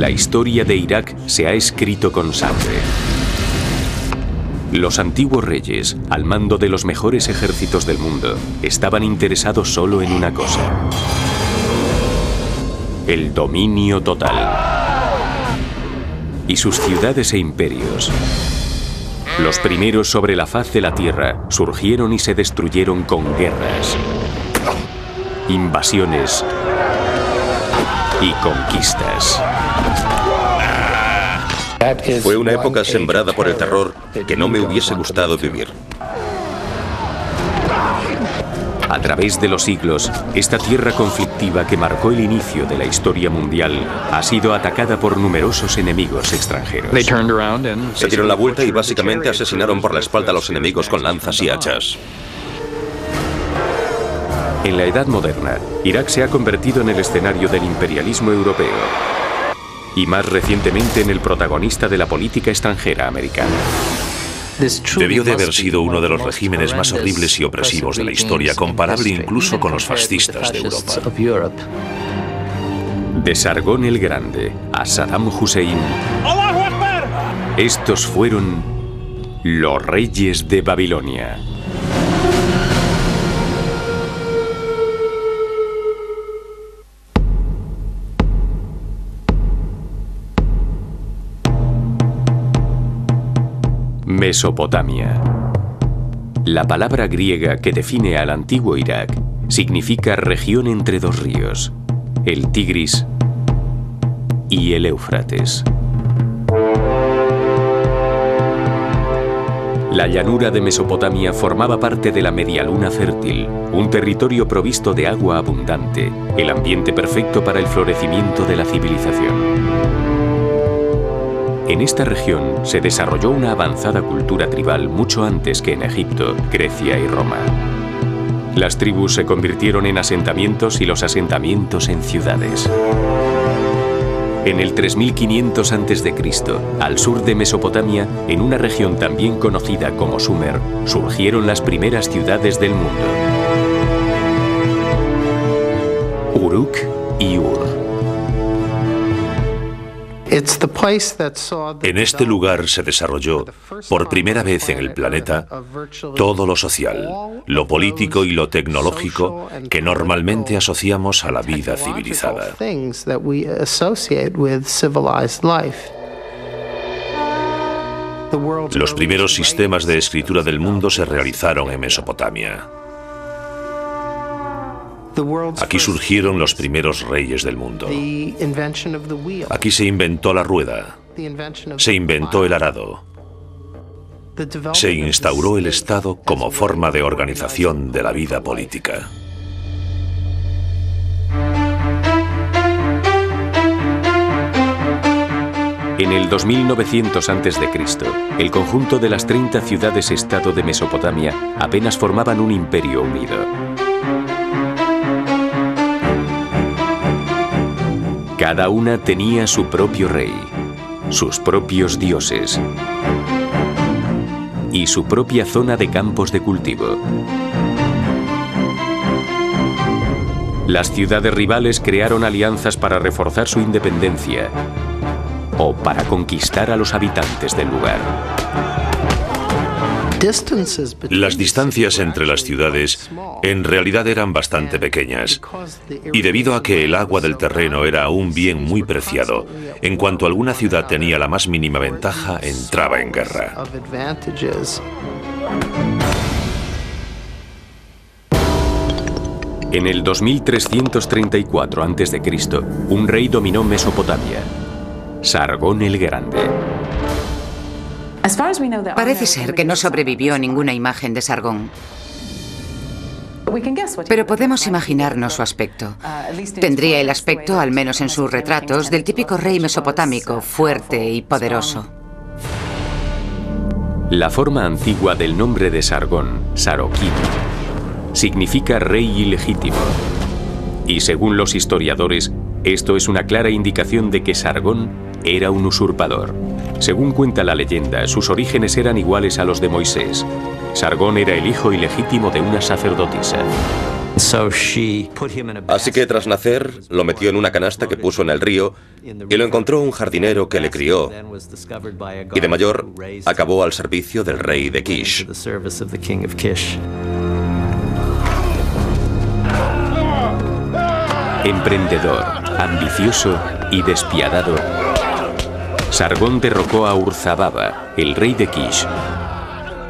La historia de Irak se ha escrito con sangre. Los antiguos reyes, al mando de los mejores ejércitos del mundo, estaban interesados solo en una cosa: el dominio total. Y sus ciudades e imperios, los primeros sobre la faz de la tierra, surgieron y se destruyeron con guerras, invasiones y conquistas. Fue una época sembrada por el terror que no me hubiese gustado vivir. A través de los siglos, esta tierra conflictiva que marcó el inicio de la historia mundial ha sido atacada por numerosos enemigos extranjeros. Se dieron la vuelta y básicamente asesinaron por la espalda a los enemigos con lanzas y hachas. En la Edad Moderna, Irak se ha convertido en el escenario del imperialismo europeo y más recientemente en el protagonista de la política extranjera americana. Debió de haber sido uno de los regímenes más horribles y opresivos de la historia, comparable incluso con los fascistas de Europa. De Sargón el Grande a Saddam Hussein, estos fueron los reyes de Babilonia. Mesopotamia. La palabra griega que define al antiguo Irak significa región entre dos ríos, el Tigris y el Éufrates. La llanura de Mesopotamia formaba parte de la Medialuna Fértil, un territorio provisto de agua abundante, el ambiente perfecto para el florecimiento de la civilización. En esta región se desarrolló una avanzada cultura tribal mucho antes que en Egipto, Grecia y Roma. Las tribus se convirtieron en asentamientos y los asentamientos en ciudades. En el 3500 a.C., al sur de Mesopotamia, en una región también conocida como Sumer, surgieron las primeras ciudades del mundo: Uruk y Ur. En este lugar se desarrolló, por primera vez en el planeta, todo lo social, lo político y lo tecnológico que normalmente asociamos a la vida civilizada. Los primeros sistemas de escritura del mundo se realizaron en Mesopotamia. Aquí surgieron los primeros reyes del mundo. Aquí se inventó la rueda, se inventó el arado, se instauró el Estado como forma de organización de la vida política. En el 2900 a.C., el conjunto de las 30 ciudades-estado de Mesopotamia apenas formaban un imperio unido. Cada una tenía su propio rey, sus propios dioses y su propia zona de campos de cultivo. Las ciudades rivales crearon alianzas para reforzar su independencia o para conquistar a los habitantes del lugar. Las distancias entre las ciudades en realidad eran bastante pequeñas, y debido a que el agua del terreno era un bien muy preciado, en cuanto alguna ciudad tenía la más mínima ventaja, entraba en guerra. En el 2334 a.C., un rey dominó Mesopotamia, Sargón el Grande. Parece ser que no sobrevivió ninguna imagen de Sargón, pero podemos imaginarnos su aspecto. Tendría el aspecto, al menos en sus retratos, del típico rey mesopotámico, fuerte y poderoso. La forma antigua del nombre de Sargón, Saroquín, significa rey ilegítimo. Y según los historiadores, esto es una clara indicación de que Sargón era un usurpador. Según cuenta la leyenda, sus orígenes eran iguales a los de Moisés. Sargón era el hijo ilegítimo de una sacerdotisa. Así que tras nacer, lo metió en una canasta que puso en el río y lo encontró un jardinero que le crió. Y de mayor, acabó al servicio del rey de Kish. Emprendedor, ambicioso y despiadado, Sargón derrocó a Urzababa, el rey de Kish,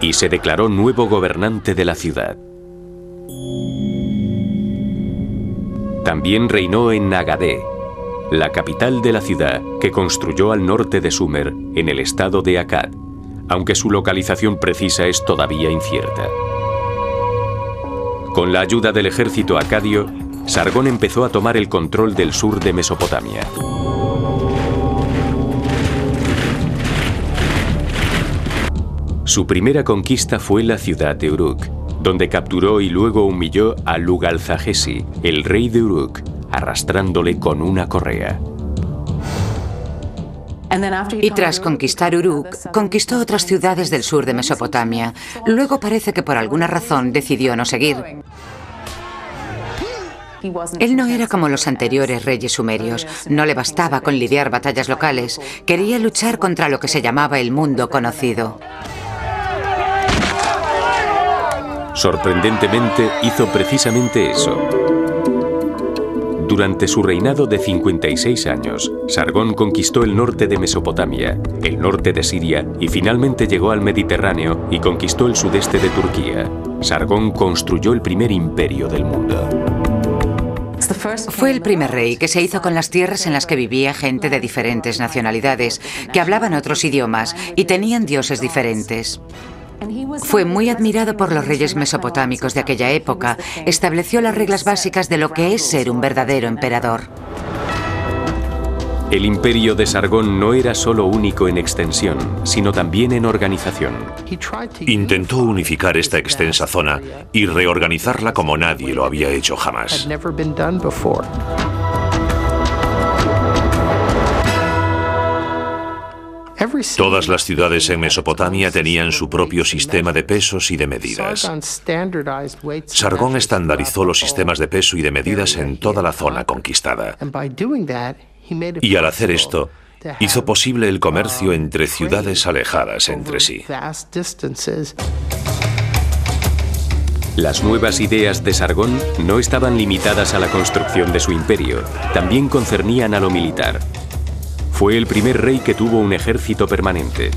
y se declaró nuevo gobernante de la ciudad. También reinó en Nagadeh, la capital de la ciudad que construyó al norte de Sumer, en el estado de Akkad, aunque su localización precisa es todavía incierta. Con la ayuda del ejército acadio, Sargón empezó a tomar el control del sur de Mesopotamia. Su primera conquista fue la ciudad de Uruk, donde capturó y luego humilló a Lugalzagesi, el rey de Uruk, arrastrándole con una correa. Y tras conquistar Uruk, conquistó otras ciudades del sur de Mesopotamia. Luego parece que por alguna razón decidió no seguir. Él no era como los anteriores reyes sumerios. No le bastaba con lidiar batallas locales. Quería luchar contra lo que se llamaba el mundo conocido. Sorprendentemente, hizo precisamente eso. Durante su reinado de 56 años, Sargón conquistó el norte de Mesopotamia, el norte de Siria y finalmente llegó al Mediterráneo y conquistó el sudeste de Turquía. Sargón construyó el primer imperio del mundo. Fue el primer rey que se hizo con las tierras en las que vivía gente de diferentes nacionalidades, que hablaban otros idiomas y tenían dioses diferentes. Fue muy admirado por los reyes mesopotámicos de aquella época. Estableció las reglas básicas de lo que es ser un verdadero emperador. El imperio de Sargón no era solo único en extensión, sino también en organización. Intentó unificar esta extensa zona y reorganizarla como nadie lo había hecho jamás. Todas las ciudades en Mesopotamia tenían su propio sistema de pesos y de medidas. Sargón estandarizó los sistemas de peso y de medidas en toda la zona conquistada. Y al hacer esto, hizo posible el comercio entre ciudades alejadas entre sí. Las nuevas ideas de Sargón no estaban limitadas a la construcción de su imperio, también concernían a lo militar. Fue el primer rey que tuvo un ejército permanente.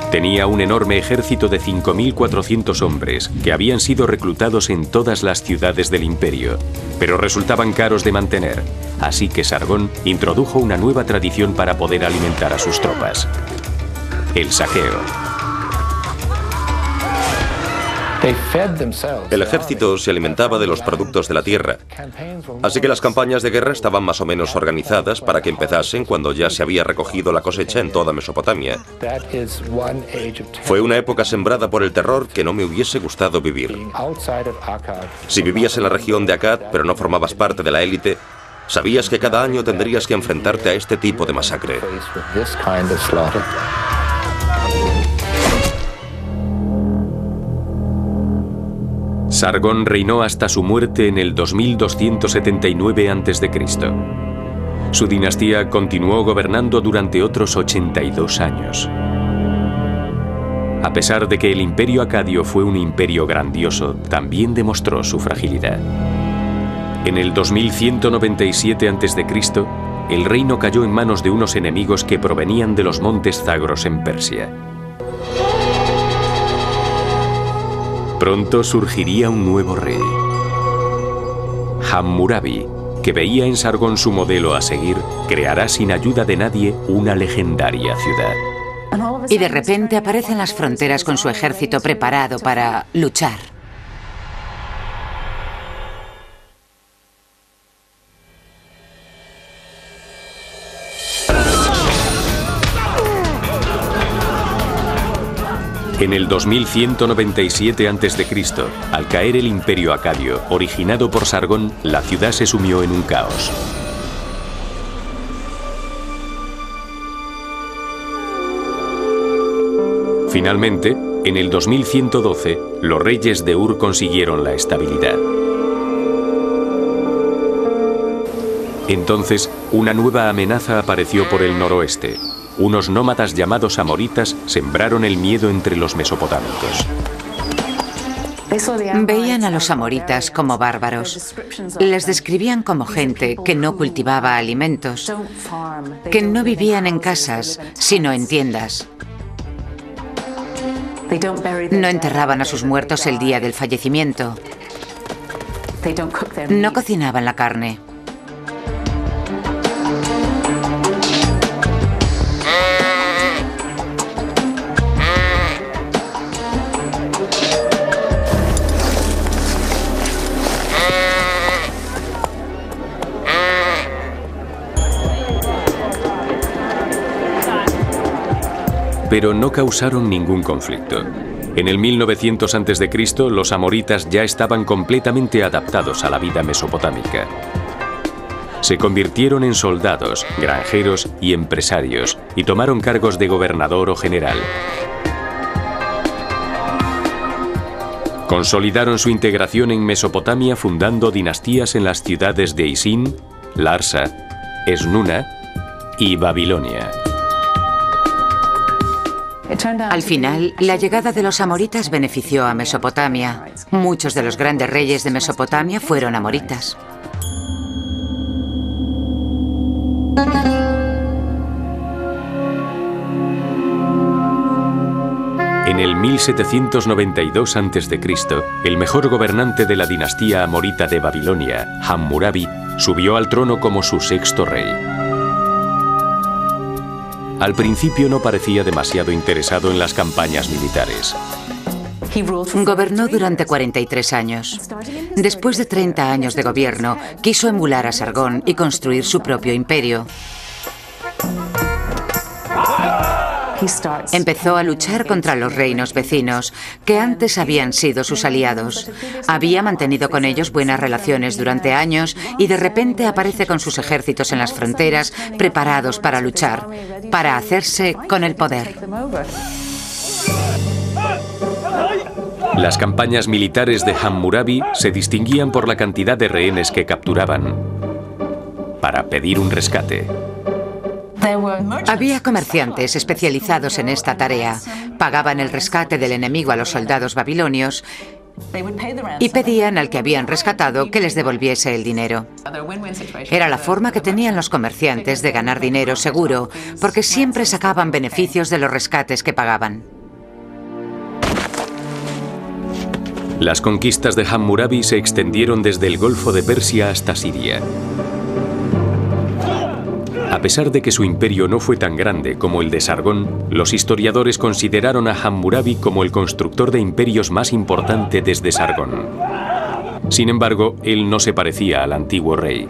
Tenía un enorme ejército de 5.400 hombres que habían sido reclutados en todas las ciudades del imperio, pero resultaban caros de mantener, así que Sargón introdujo una nueva tradición para poder alimentar a sus tropas: el saqueo. El ejército se alimentaba de los productos de la tierra, así que las campañas de guerra estaban más o menos organizadas para que empezasen cuando ya se había recogido la cosecha en toda Mesopotamia. Fue una época sembrada por el terror que no me hubiese gustado vivir. Si vivías en la región de Akkad, pero no formabas parte de la élite, sabías que cada año tendrías que enfrentarte a este tipo de masacre. Sargón reinó hasta su muerte en el 2279 a.C. Su dinastía continuó gobernando durante otros 82 años. A pesar de que el imperio acadio fue un imperio grandioso, también demostró su fragilidad. En el 2197 a.C., el reino cayó en manos de unos enemigos que provenían de los montes Zagros en Persia. Pronto surgiría un nuevo rey. Hammurabi, que veía en Sargón su modelo a seguir, creará sin ayuda de nadie una legendaria ciudad. Y de repente aparece en las fronteras con su ejército preparado para luchar. En el 2197 a.C., al caer el imperio acadio, originado por Sargón, la ciudad se sumió en un caos. Finalmente, en el 2112, los reyes de Ur consiguieron la estabilidad. Entonces, una nueva amenaza apareció por el noroeste. Unos nómadas llamados amoritas sembraron el miedo entre los mesopotámicos. Veían a los amoritas como bárbaros. Les describían como gente que no cultivaba alimentos, que no vivían en casas, sino en tiendas. No enterraban a sus muertos el día del fallecimiento. No cocinaban la carne. Pero no causaron ningún conflicto. En el 1900 a.C., los amoritas ya estaban completamente adaptados a la vida mesopotámica. Se convirtieron en soldados, granjeros y empresarios, y tomaron cargos de gobernador o general. Consolidaron su integración en Mesopotamia fundando dinastías en las ciudades de Isin, Larsa, Esnuna y Babilonia. Al final, la llegada de los amoritas benefició a Mesopotamia. Muchos de los grandes reyes de Mesopotamia fueron amoritas. En el 1792 a.C., el mejor gobernante de la dinastía amorita de Babilonia, Hammurabi, subió al trono como su sexto rey. Al principio no parecía demasiado interesado en las campañas militares. Gobernó durante 43 años. Después de 30 años de gobierno, quiso emular a Sargón y construir su propio imperio. Empezó a luchar contra los reinos vecinos, que antes habían sido sus aliados. Había mantenido con ellos buenas relaciones durante años y de repente aparece con sus ejércitos en las fronteras, preparados para luchar, para hacerse con el poder. Las campañas militares de Hammurabi se distinguían por la cantidad de rehenes que capturaban para pedir un rescate. Había comerciantes especializados en esta tarea. Pagaban el rescate del enemigo a los soldados babilonios y pedían al que habían rescatado que les devolviese el dinero. Era la forma que tenían los comerciantes de ganar dinero seguro, porque siempre sacaban beneficios de los rescates que pagaban. Las conquistas de Hammurabi se extendieron desde el Golfo de Persia hasta Siria. A pesar de que su imperio no fue tan grande como el de Sargón, los historiadores consideraron a Hammurabi como el constructor de imperios más importante desde Sargón. Sin embargo, él no se parecía al antiguo rey.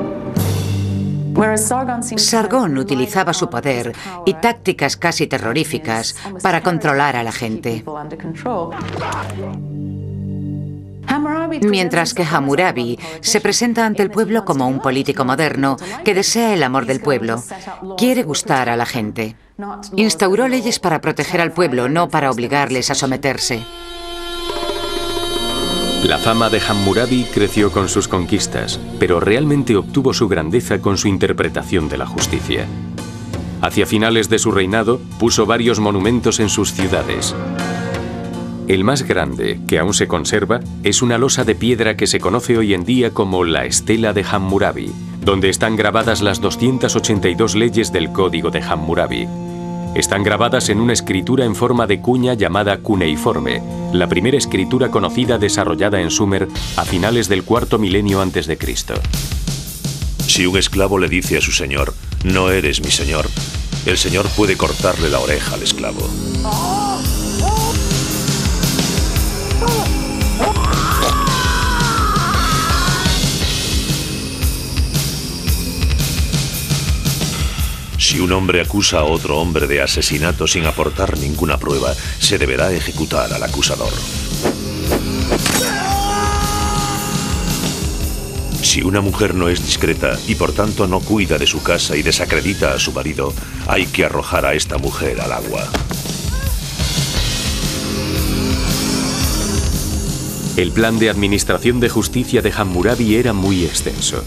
Sargón utilizaba su poder y tácticas casi terroríficas para controlar a la gente. Mientras que Hammurabi se presenta ante el pueblo como un político moderno que desea el amor del pueblo. Quiere gustar a la gente. Instauró leyes para proteger al pueblo, no para obligarles a someterse. La fama de Hammurabi creció con sus conquistas, pero realmente obtuvo su grandeza con su interpretación de la justicia. Hacia finales de su reinado, puso varios monumentos en sus ciudades. El más grande, que aún se conserva, es una losa de piedra que se conoce hoy en día como la Estela de Hammurabi, donde están grabadas las 282 leyes del Código de Hammurabi. Están grabadas en una escritura en forma de cuña llamada cuneiforme, la primera escritura conocida desarrollada en Sumer a finales del cuarto milenio antes de Cristo. Si un esclavo le dice a su señor, "No eres mi señor", el señor puede cortarle la oreja al esclavo. Si un hombre acusa a otro hombre de asesinato sin aportar ninguna prueba, se deberá ejecutar al acusador. Si una mujer no es discreta y por tanto no cuida de su casa y desacredita a su marido, hay que arrojar a esta mujer al agua. El plan de administración de justicia de Hammurabi era muy extenso.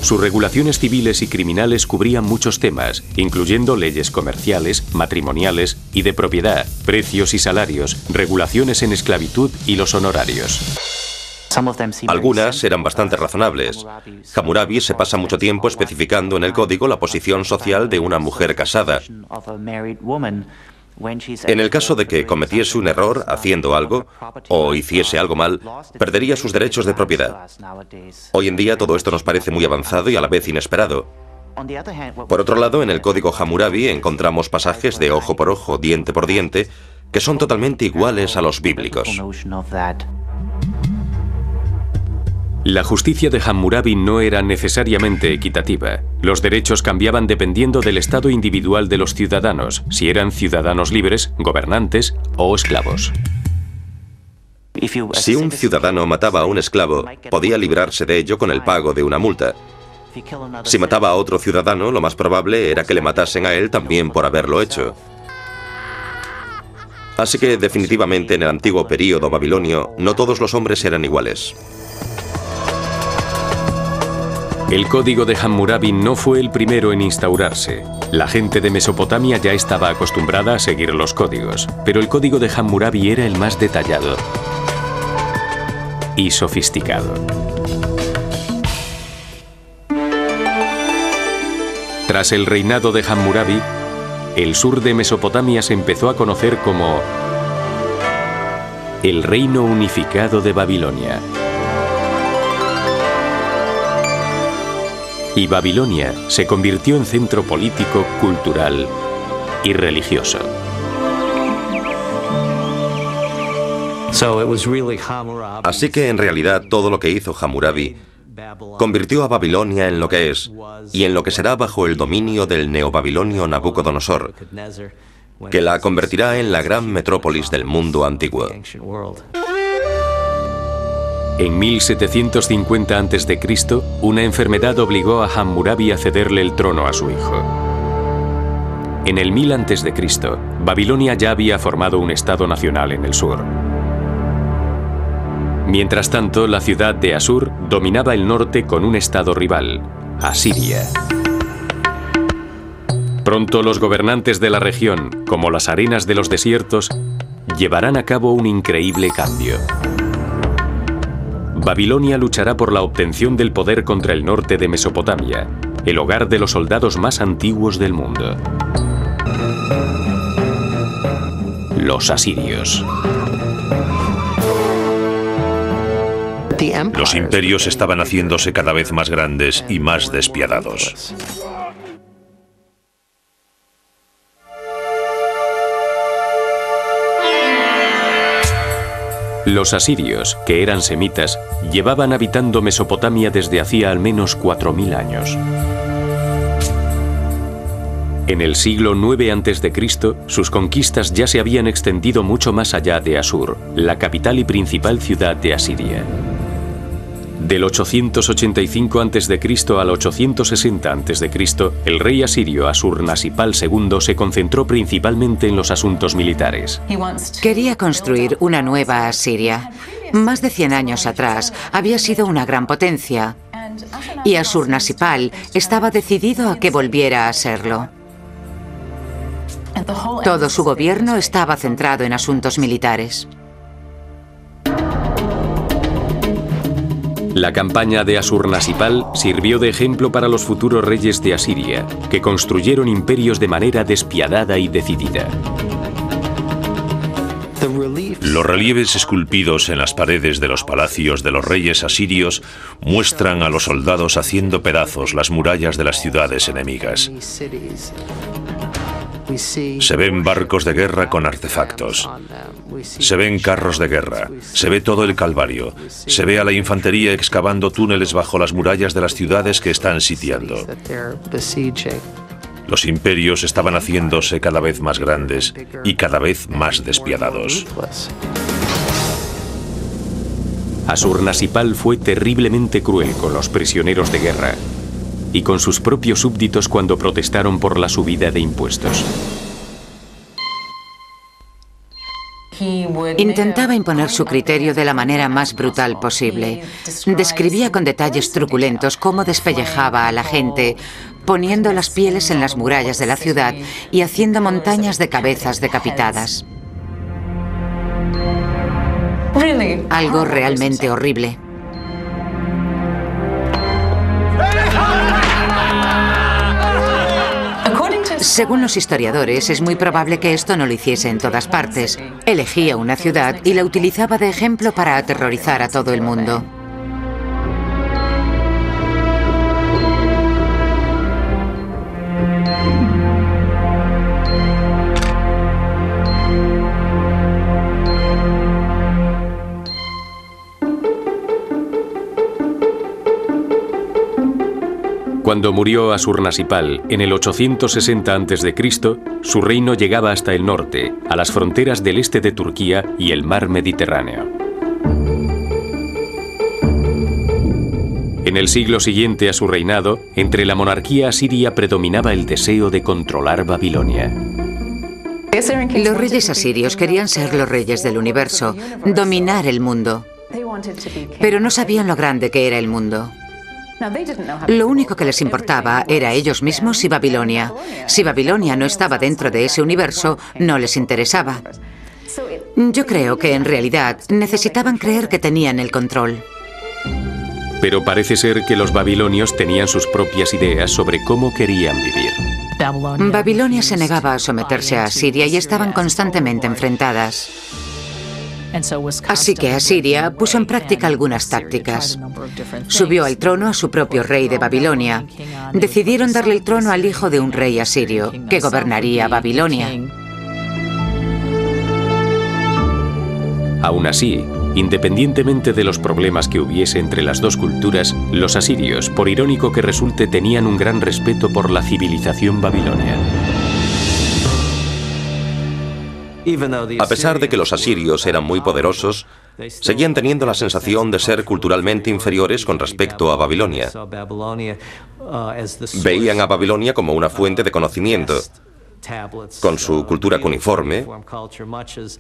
sus regulaciones civiles y criminales cubrían muchos temas, incluyendo leyes comerciales, matrimoniales y de propiedad, precios y salarios, regulaciones en esclavitud y los honorarios. Algunas eran bastante razonables. Hammurabi se pasa mucho tiempo especificando en el código la posición social de una mujer casada. En el caso de que cometiese un error haciendo algo o hiciese algo mal, perdería sus derechos de propiedad. Hoy en día todo esto nos parece muy avanzado y a la vez inesperado. Por otro lado, en el código Hammurabi encontramos pasajes de ojo por ojo, diente por diente, que son totalmente iguales a los bíblicos. La justicia de Hammurabi no era necesariamente equitativa. Los derechos cambiaban dependiendo del estado individual de los ciudadanos, si eran ciudadanos libres, gobernantes o esclavos. Si un ciudadano mataba a un esclavo, podía librarse de ello con el pago de una multa. Si mataba a otro ciudadano, lo más probable era que le matasen a él también por haberlo hecho. Así que definitivamente en el antiguo período babilonio, no todos los hombres eran iguales. El código de Hammurabi no fue el primero en instaurarse. La gente de Mesopotamia ya estaba acostumbrada a seguir los códigos, pero el código de Hammurabi era el más detallado y sofisticado. Tras el reinado de Hammurabi, el sur de Mesopotamia se empezó a conocer como el Reino Unificado de Babilonia. Y Babilonia se convirtió en centro político, cultural y religioso. Así que en realidad todo lo que hizo Hammurabi convirtió a Babilonia en lo que es y en lo que será bajo el dominio del neobabilonio Nabucodonosor, que la convertirá en la gran metrópolis del mundo antiguo. En 1750 a.C., una enfermedad obligó a Hammurabi a cederle el trono a su hijo. En el 1000 a.C., Babilonia ya había formado un estado nacional en el sur. Mientras tanto, la ciudad de Asur dominaba el norte con un estado rival, Asiria. Pronto los gobernantes de la región, como las arenas de los desiertos, llevarán a cabo un increíble cambio. Babilonia luchará por la obtención del poder contra el norte de Mesopotamia, el hogar de los soldados más antiguos del mundo. Los asirios. Los imperios estaban haciéndose cada vez más grandes y más despiadados. Los asirios, que eran semitas, llevaban habitando Mesopotamia desde hacía al menos 4000 años. En el siglo IX a.C., sus conquistas ya se habían extendido mucho más allá de Asur, la capital y principal ciudad de Asiria. Del 885 a.C. al 860 a.C., el rey asirio Asurnasipal II se concentró principalmente en los asuntos militares. Quería construir una nueva Asiria. Más de 100 años atrás había sido una gran potencia y Asurnasipal estaba decidido a que volviera a serlo. Todo su gobierno estaba centrado en asuntos militares. La campaña de Asurnasipal sirvió de ejemplo para los futuros reyes de Asiria, que construyeron imperios de manera despiadada y decidida. Los relieves esculpidos en las paredes de los palacios de los reyes asirios muestran a los soldados haciendo pedazos las murallas de las ciudades enemigas. Se ven barcos de guerra con artefactos. Se ven carros de guerra. Se ve todo el calvario. Se ve a la infantería excavando túneles bajo las murallas de las ciudades que están sitiando. Los imperios estaban haciéndose cada vez más grandes y cada vez más despiadados. Asurnasipal fue terriblemente cruel con los prisioneros de guerra y con sus propios súbditos cuando protestaron por la subida de impuestos. Intentaba imponer su criterio de la manera más brutal posible. Describía con detalles truculentos cómo despellejaba a la gente, poniendo las pieles en las murallas de la ciudad y haciendo montañas de cabezas decapitadas. Algo realmente horrible. Según los historiadores, es muy probable que esto no lo hiciese en todas partes. Elegía una ciudad y la utilizaba de ejemplo para aterrorizar a todo el mundo. Cuando murió Ashurnasirpal en el 860 a.C., su reino llegaba hasta el norte, a las fronteras del este de Turquía y el mar Mediterráneo. En el siglo siguiente a su reinado, entre la monarquía asiria predominaba el deseo de controlar Babilonia. Los reyes asirios querían ser los reyes del universo, dominar el mundo, pero no sabían lo grande que era el mundo. Lo único que les importaba era ellos mismos y Babilonia. Si Babilonia no estaba dentro de ese universo, no les interesaba. Yo creo que en realidad necesitaban creer que tenían el control. Pero parece ser que los babilonios tenían sus propias ideas sobre cómo querían vivir. Babilonia se negaba a someterse a Asiria y estaban constantemente enfrentadas. Así que Asiria puso en práctica algunas tácticas. Subió al trono a su propio rey de Babilonia. Decidieron darle el trono al hijo de un rey asirio, que gobernaría Babilonia. Aún así, independientemente de los problemas que hubiese entre las dos culturas, los asirios, por irónico que resulte, tenían un gran respeto por la civilización babilonia. A pesar de que los asirios eran muy poderosos, seguían teniendo la sensación de ser culturalmente inferiores con respecto a Babilonia. Veían a Babilonia como una fuente de conocimiento, con su cultura cuneiforme,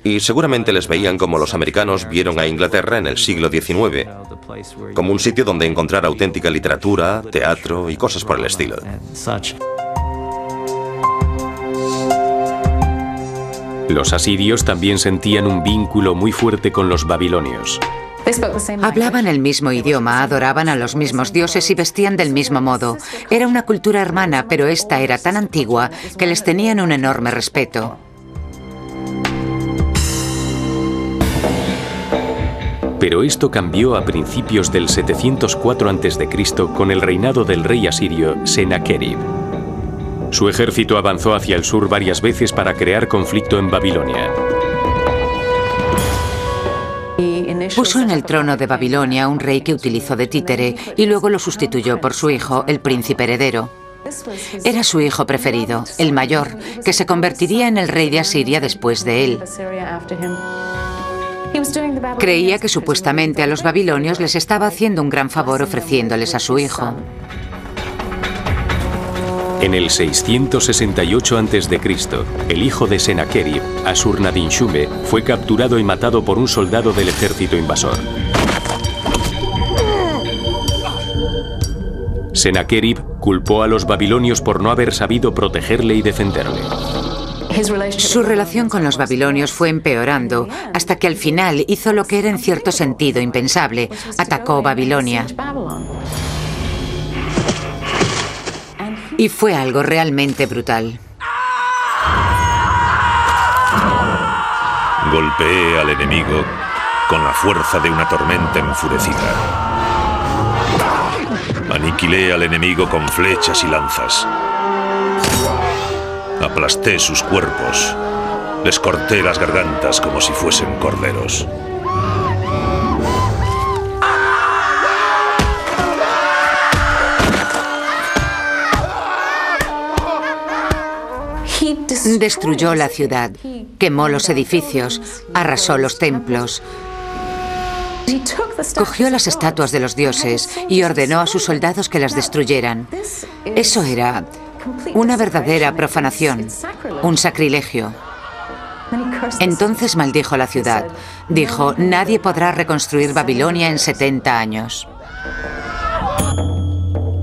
y seguramente les veían como los americanos vieron a Inglaterra en el siglo XIX, como un sitio donde encontrar auténtica literatura, teatro y cosas por el estilo. Los asirios también sentían un vínculo muy fuerte con los babilonios. Hablaban el mismo idioma, adoraban a los mismos dioses y vestían del mismo modo. Era una cultura hermana, pero esta era tan antigua que les tenían un enorme respeto. Pero esto cambió a principios del 704 a.C. con el reinado del rey asirio Sennacherib. Su ejército avanzó hacia el sur varias veces para crear conflicto en Babilonia. Puso en el trono de Babilonia un rey que utilizó de títere y luego lo sustituyó por su hijo, el príncipe heredero. Era su hijo preferido, el mayor, que se convertiría en el rey de Asiria después de él. Creía que supuestamente a los babilonios les estaba haciendo un gran favor ofreciéndoles a su hijo. En el 668 a.C., el hijo de Sennacherib, Ashur-nadin-shum, fue capturado y matado por un soldado del ejército invasor. Sennacherib culpó a los babilonios por no haber sabido protegerle y defenderle. Su relación con los babilonios fue empeorando hasta que al final hizo lo que era en cierto sentido impensable: atacó Babilonia. Y fue algo realmente brutal. Golpeé al enemigo con la fuerza de una tormenta enfurecida. Aniquilé al enemigo con flechas y lanzas. Aplasté sus cuerpos. Les corté las gargantas como si fuesen corderos. Destruyó la ciudad, quemó los edificios, arrasó los templos, cogió las estatuas de los dioses y ordenó a sus soldados que las destruyeran. Eso era una verdadera profanación, un sacrilegio. Entonces maldijo la ciudad. Dijo, nadie podrá reconstruir Babilonia en 70 años.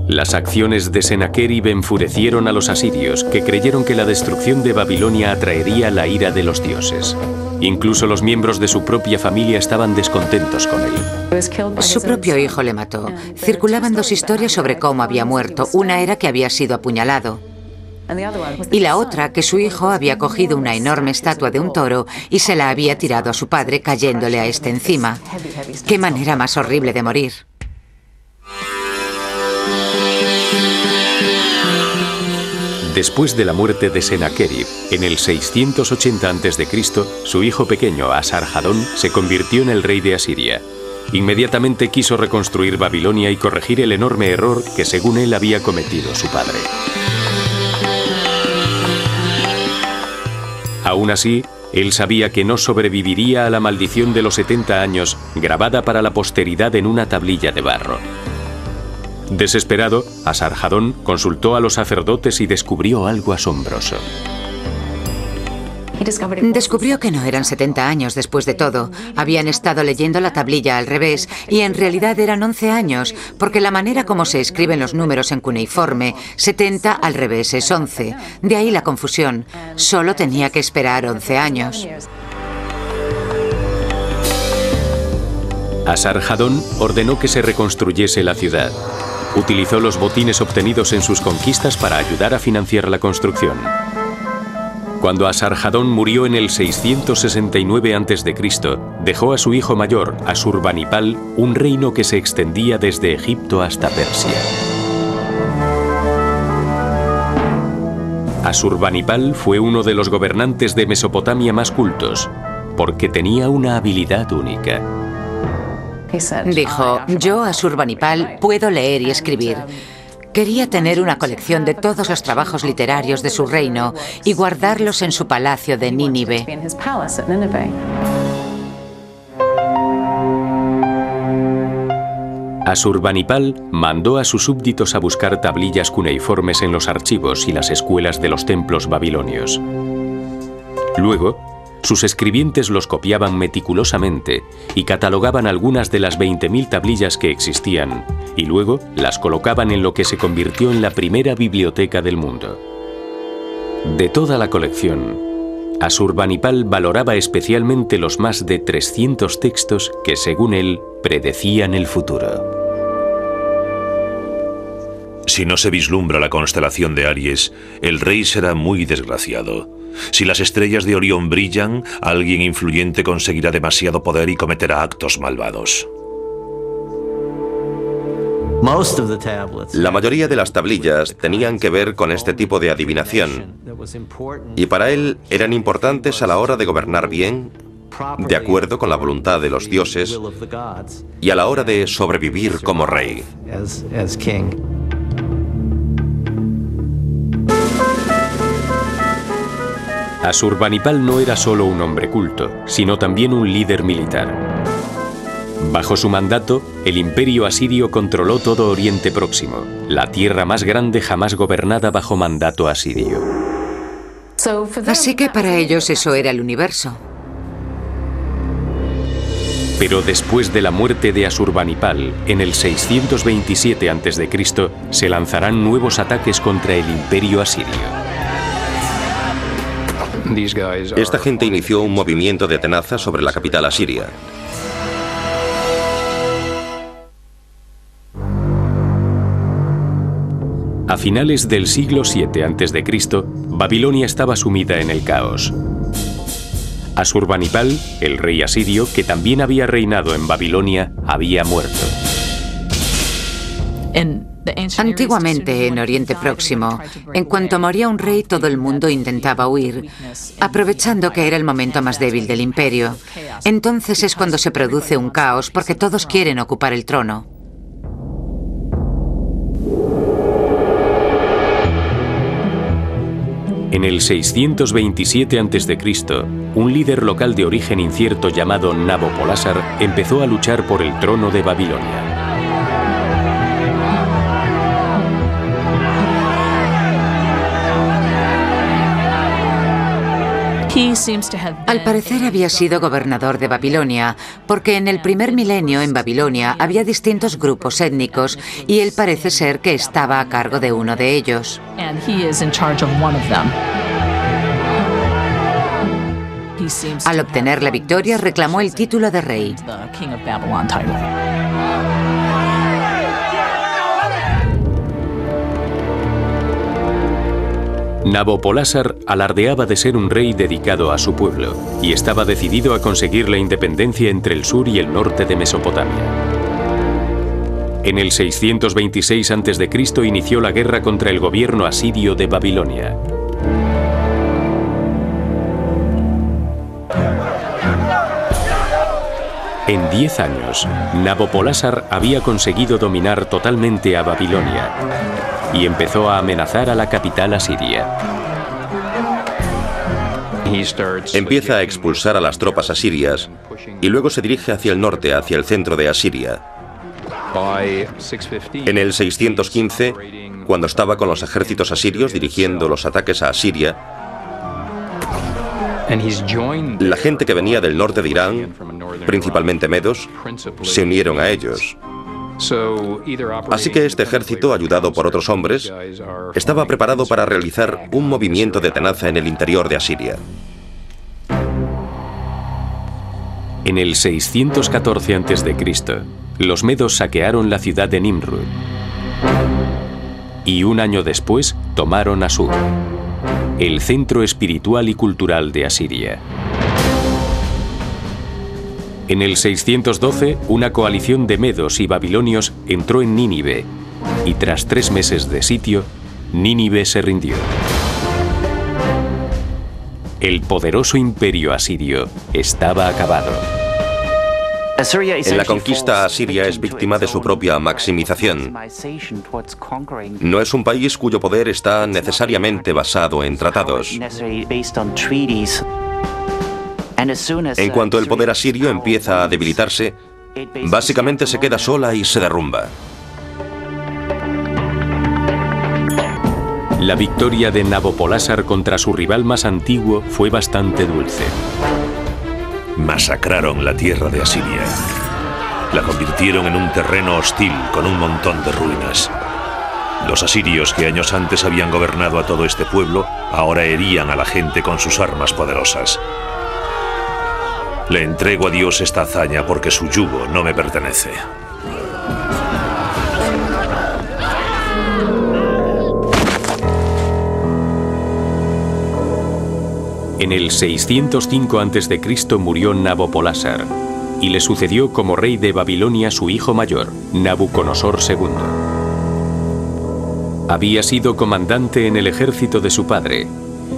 Las acciones de Sennacherib enfurecieron a los asirios, que creyeron que la destrucción de Babilonia atraería la ira de los dioses. Incluso los miembros de su propia familia estaban descontentos con él. Su propio hijo le mató. Circulaban dos historias sobre cómo había muerto. Una era que había sido apuñalado. Y la otra, que su hijo había cogido una enorme estatua de un toro y se la había tirado a su padre, cayéndole a este encima. ¡Qué manera más horrible de morir! Después de la muerte de Sennacherib, en el 680 a.C., su hijo pequeño, Asarjadón, se convirtió en el rey de Asiria. Inmediatamente quiso reconstruir Babilonia y corregir el enorme error que, según él, había cometido su padre. Aún así, él sabía que no sobreviviría a la maldición de los 70 años, grabada para la posteridad en una tablilla de barro. Desesperado, Asarjadón consultó a los sacerdotes y descubrió algo asombroso. Descubrió que no eran 70 años después de todo. Habían estado leyendo la tablilla al revés y en realidad eran 11 años, porque la manera como se escriben los números en cuneiforme, 70 al revés es 11. De ahí la confusión. Solo tenía que esperar 11 años. Asarjadón ordenó que se reconstruyese la ciudad. Utilizó los botines obtenidos en sus conquistas para ayudar a financiar la construcción. Cuando Asarjadón murió en el 669 a.C., dejó a su hijo mayor, Asurbanipal, un reino que se extendía desde Egipto hasta Persia. Asurbanipal fue uno de los gobernantes de Mesopotamia más cultos, porque tenía una habilidad única. Dijo, yo, Asurbanipal, puedo leer y escribir. Quería tener una colección de todos los trabajos literarios de su reino y guardarlos en su palacio de Nínive. Asurbanipal mandó a sus súbditos a buscar tablillas cuneiformes en los archivos y las escuelas de los templos babilonios. Luego, sus escribientes los copiaban meticulosamente y catalogaban algunas de las 20.000 tablillas que existían, y luego las colocaban en lo que se convirtió en la primera biblioteca del mundo. De toda la colección, Asurbanipal valoraba especialmente los más de 300 textos que, según él, predecían el futuro. Si no se vislumbra la constelación de Aries, el rey será muy desgraciado. Si las estrellas de Orión brillan, alguien influyente conseguirá demasiado poder y cometerá actos malvados. La mayoría de las tablillas tenían que ver con este tipo de adivinación, y para él eran importantes a la hora de gobernar bien, de acuerdo con la voluntad de los dioses, y a la hora de sobrevivir como rey. Asurbanipal no era solo un hombre culto, sino también un líder militar. Bajo su mandato, el imperio asirio controló todo Oriente Próximo, la tierra más grande jamás gobernada bajo mandato asirio. Así que para ellos eso era el universo. Pero después de la muerte de Asurbanipal, en el 627 a.C., se lanzarán nuevos ataques contra el imperio asirio. Esta gente inició un movimiento de tenaza sobre la capital asiria. A finales del siglo VII a.C., Babilonia estaba sumida en el caos. Asurbanipal, el rey asirio, que también había reinado en Babilonia, había muerto. Antiguamente, en Oriente Próximo, en cuanto moría un rey, todo el mundo intentaba huir, aprovechando que era el momento más débil del imperio. Entonces es cuando se produce un caos, porque todos quieren ocupar el trono. En el 627 a.C., un líder local de origen incierto llamado Nabopolassar empezó a luchar por el trono de Babilonia. Al parecer había sido gobernador de Babilonia, porque en el primer milenio en Babilonia había distintos grupos étnicos y él parece ser que estaba a cargo de uno de ellos. Al obtener la victoria, reclamó el título de rey. Nabopolásar alardeaba de ser un rey dedicado a su pueblo y estaba decidido a conseguir la independencia entre el sur y el norte de Mesopotamia. En el 626 a.C. inició la guerra contra el gobierno asirio de Babilonia. En 10 años, Nabopolásar había conseguido dominar totalmente a Babilonia y empezó a amenazar a la capital asiria. Empieza a expulsar a las tropas asirias y luego se dirige hacia el norte, hacia el centro de Asiria. En el 615, cuando estaba con los ejércitos asirios dirigiendo los ataques a Asiria, la gente que venía del norte de Irán, principalmente medos, se unieron a ellos. Así que este ejército, ayudado por otros hombres, estaba preparado para realizar un movimiento de tenaza en el interior de Asiria. En el 614 a.C., los medos saquearon la ciudad de Nimrud y un año después tomaron Asur, el centro espiritual y cultural de Asiria. En el 612, una coalición de medos y babilonios entró en Nínive y tras 3 meses de sitio, Nínive se rindió. El poderoso imperio asirio estaba acabado. En la conquista, Asiria es víctima de su propia maximización. No es un país cuyo poder está necesariamente basado en tratados. En cuanto el poder asirio empieza a debilitarse, básicamente se queda sola y se derrumba. La victoria de Nabopolásar contra su rival más antiguo fue bastante dulce. Masacraron la tierra de Asiria. La convirtieron en un terreno hostil con un montón de ruinas. Los asirios que años antes habían gobernado a todo este pueblo, ahora herían a la gente con sus armas poderosas. Le entrego a Dios esta hazaña porque su yugo no me pertenece. En el 605 a.C. murió Nabopolásar y le sucedió como rey de Babilonia su hijo mayor, Nabucodonosor II. Había sido comandante en el ejército de su padre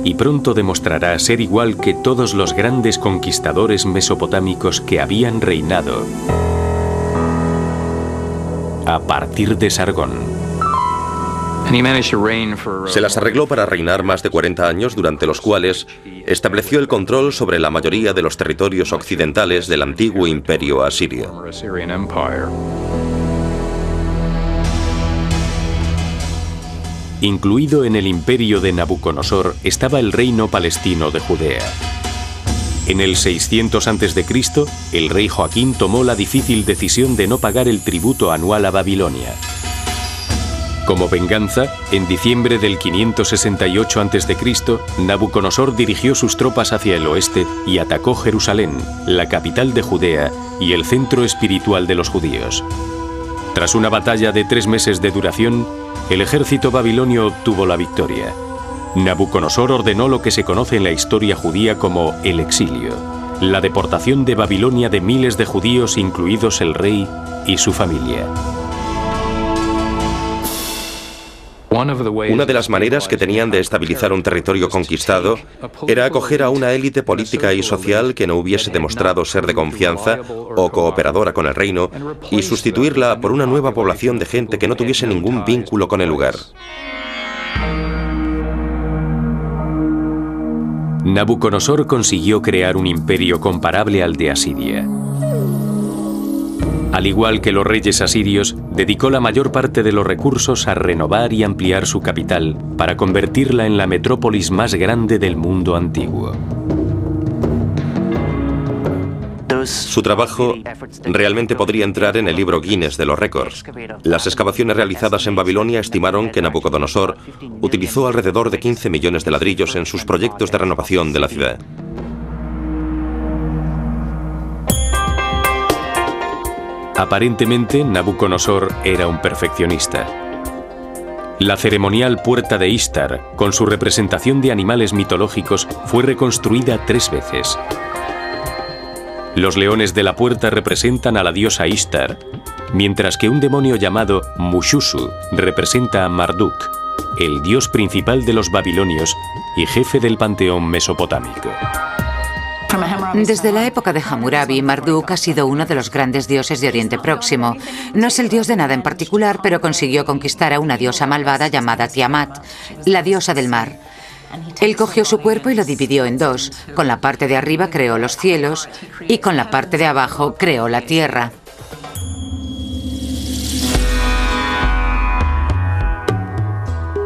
y pronto demostrará ser igual que todos los grandes conquistadores mesopotámicos que habían reinado a partir de Sargón. Se las arregló para reinar más de 40 años, durante los cuales estableció el control sobre la mayoría de los territorios occidentales del antiguo imperio asirio. Incluido en el imperio de Nabucodonosor estaba el reino palestino de Judea. En el 600 a.C., el rey Joaquín tomó la difícil decisión de no pagar el tributo anual a Babilonia. Como venganza, en diciembre del 568 a.C., Nabucodonosor dirigió sus tropas hacia el oeste y atacó Jerusalén, la capital de Judea y el centro espiritual de los judíos. Tras una batalla de 3 meses de duración, el ejército babilonio obtuvo la victoria. Nabucodonosor ordenó lo que se conoce en la historia judía como el exilio, la deportación de Babilonia de miles de judíos, incluidos el rey y su familia. Una de las maneras que tenían de estabilizar un territorio conquistado era acoger a una élite política y social que no hubiese demostrado ser de confianza o cooperadora con el reino y sustituirla por una nueva población de gente que no tuviese ningún vínculo con el lugar. Nabucodonosor consiguió crear un imperio comparable al de Asiria. Al igual que los reyes asirios, dedicó la mayor parte de los recursos a renovar y ampliar su capital para convertirla en la metrópolis más grande del mundo antiguo. Su trabajo realmente podría entrar en el libro Guinness de los récords. Las excavaciones realizadas en Babilonia estimaron que Nabucodonosor utilizó alrededor de 15 millones de ladrillos en sus proyectos de renovación de la ciudad. Aparentemente, Nabucodonosor era un perfeccionista. La ceremonial Puerta de Ishtar, con su representación de animales mitológicos, fue reconstruida 3 veces. Los leones de la puerta representan a la diosa Ishtar, mientras que un demonio llamado Mushushu representa a Marduk, el dios principal de los babilonios y jefe del panteón mesopotámico. Desde la época de Hammurabi, Marduk ha sido uno de los grandes dioses de Oriente Próximo. No es el dios de nada en particular, pero consiguió conquistar a una diosa malvada llamada Tiamat, la diosa del mar. Él cogió su cuerpo y lo dividió en 2. Con la parte de arriba creó los cielos y con la parte de abajo creó la tierra.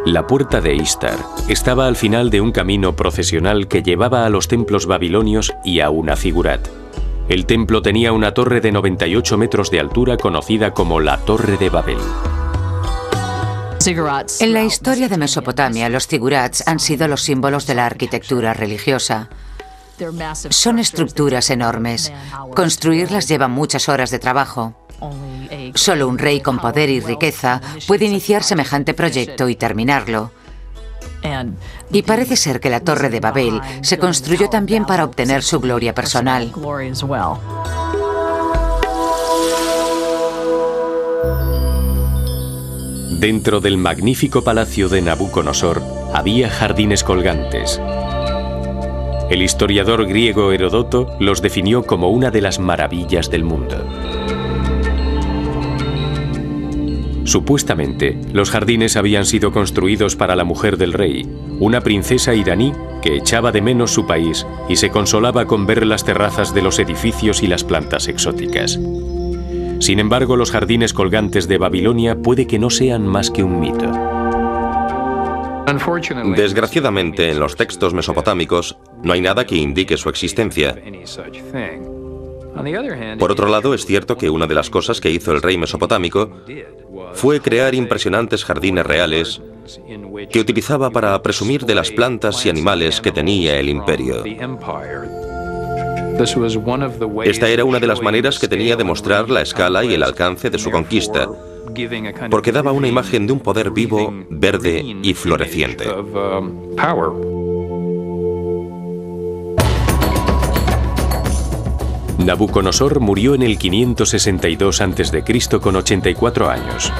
La puerta de Ishtar estaba al final de un camino procesional que llevaba a los templos babilonios y a una zigurat. El templo tenía una torre de 98 metros de altura conocida como la Torre de Babel. En la historia de Mesopotamia, los zigurats han sido los símbolos de la arquitectura religiosa. Son estructuras enormes. Construirlas lleva muchas horas de trabajo. Solo un rey con poder y riqueza puede iniciar semejante proyecto y terminarlo. Y parece ser que la Torre de Babel se construyó también para obtener su gloria personal. Dentro del magnífico palacio de Nabucodonosor había jardines colgantes. El historiador griego Heródoto los definió como una de las maravillas del mundo. Supuestamente, los jardines habían sido construidos para la mujer del rey, una princesa iraní que echaba de menos su país y se consolaba con ver las terrazas de los edificios y las plantas exóticas. Sin embargo, los jardines colgantes de Babilonia puede que no sean más que un mito. Desgraciadamente, en los textos mesopotámicos no hay nada que indique su existencia. Por otro lado, es cierto que una de las cosas que hizo el rey mesopotámico fue crear impresionantes jardines reales que utilizaba para presumir de las plantas y animales que tenía el imperio. Esta era una de las maneras que tenía de mostrar la escala y el alcance de su conquista, porque daba una imagen de un poder vivo, verde y floreciente. Nabucodonosor murió en el 562 a.C. con 84 años.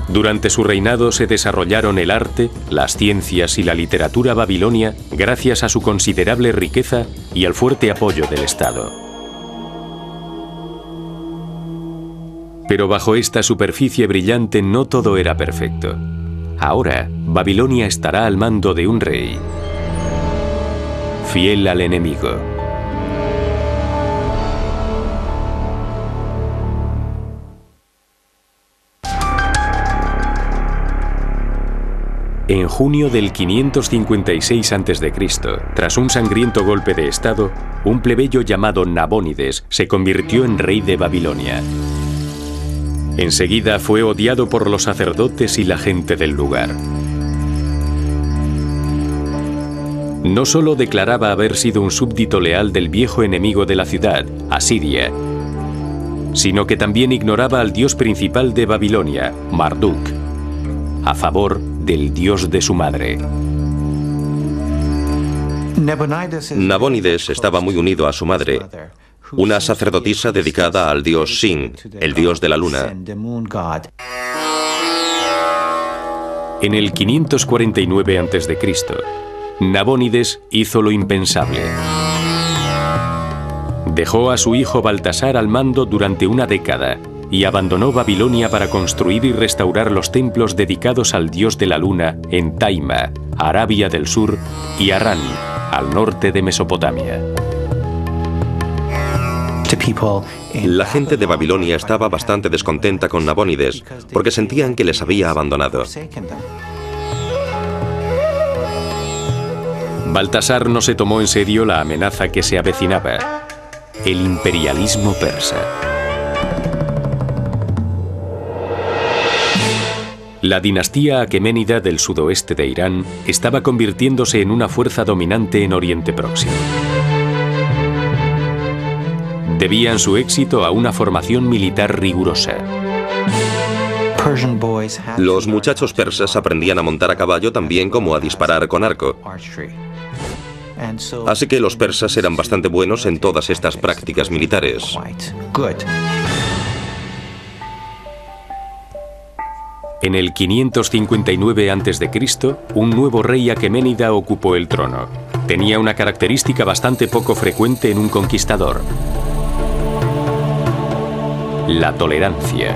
Durante su reinado se desarrollaron el arte, las ciencias y la literatura babilonia gracias a su considerable riqueza y al fuerte apoyo del Estado. Pero bajo esta superficie brillante no todo era perfecto. Ahora, Babilonia estará al mando de un rey, fiel al enemigo. En junio del 556 a.C., tras un sangriento golpe de estado, un plebeyo llamado Nabónides se convirtió en rey de Babilonia. Enseguida fue odiado por los sacerdotes y la gente del lugar. No solo declaraba haber sido un súbdito leal del viejo enemigo de la ciudad, Asiria, sino que también ignoraba al dios principal de Babilonia, Marduk, a favor del dios de su madre. Nabónides estaba muy unido a su madre, una sacerdotisa dedicada al dios Sin, el dios de la luna. En el 549 a.C., Nabónides hizo lo impensable. Dejó a su hijo Baltasar al mando durante una década y abandonó Babilonia para construir y restaurar los templos dedicados al dios de la luna en Taima, Arabia del Sur, y Harán, al norte de Mesopotamia. La gente de Babilonia estaba bastante descontenta con Nabónides porque sentían que les había abandonado. Baltasar no se tomó en serio la amenaza que se avecinaba. El imperialismo persa. La dinastía aqueménida del sudoeste de Irán estaba convirtiéndose en una fuerza dominante en Oriente Próximo. Debían su éxito a una formación militar rigurosa. Los muchachos persas aprendían a montar a caballo también como a disparar con arco. Así que los persas eran bastante buenos en todas estas prácticas militares. En el 559 a.C., un nuevo rey aqueménida ocupó el trono. Tenía una característica bastante poco frecuente en un conquistador: la tolerancia.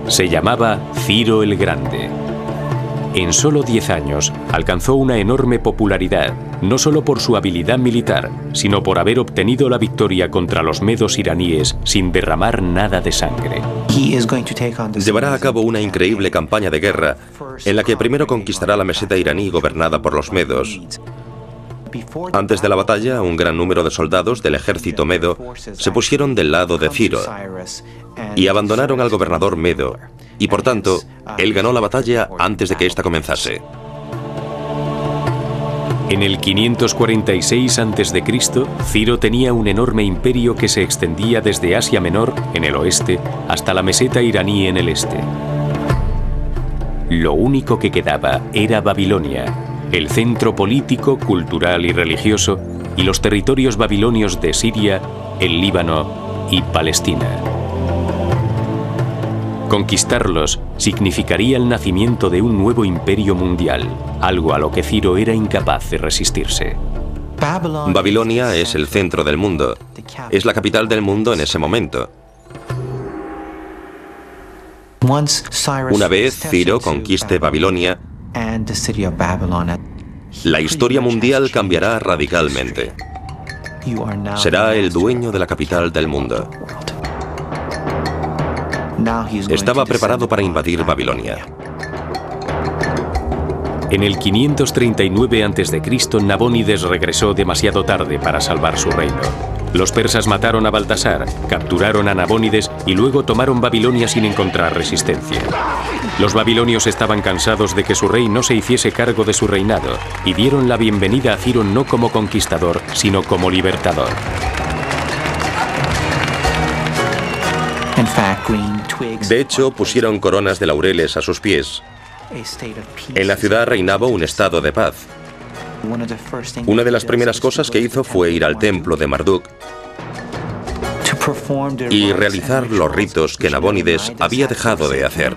Se llamaba Ciro el Grande. En solo 10 años alcanzó una enorme popularidad, no solo por su habilidad militar, sino por haber obtenido la victoria contra los medos iraníes sin derramar nada de sangre. Llevará a cabo una increíble campaña de guerra en la que primero conquistará la meseta iraní gobernada por los medos. Antes de la batalla, un gran número de soldados del ejército medo se pusieron del lado de Ciro y abandonaron al gobernador medo, y por tanto, él ganó la batalla antes de que ésta comenzase. En el 546 a.C., Ciro tenía un enorme imperio que se extendía desde Asia Menor, en el oeste, hasta la meseta iraní en el este. Lo único que quedaba era Babilonia, el centro político, cultural y religioso, y los territorios babilonios de Siria, el Líbano y Palestina. Conquistarlos significaría el nacimiento de un nuevo imperio mundial, algo a lo que Ciro era incapaz de resistirse. Babilonia es el centro del mundo. Es la capital del mundo en ese momento. Una vez Ciro conquiste Babilonia, la historia mundial cambiará radicalmente. Será el dueño de la capital del mundo. Estaba preparado para invadir Babilonia. En el 539 a.C., Nabónides regresó demasiado tarde para salvar su reino. Los persas mataron a Baltasar, capturaron a Nabónides y luego tomaron Babilonia sin encontrar resistencia. Los babilonios estaban cansados de que su rey no se hiciese cargo de su reinado y dieron la bienvenida a Ciro no como conquistador, sino como libertador. De hecho, pusieron coronas de laureles a sus pies. En la ciudad reinaba un estado de paz. Una de las primeras cosas que hizo fue ir al templo de Marduk y realizar los ritos que Nabónides había dejado de hacer.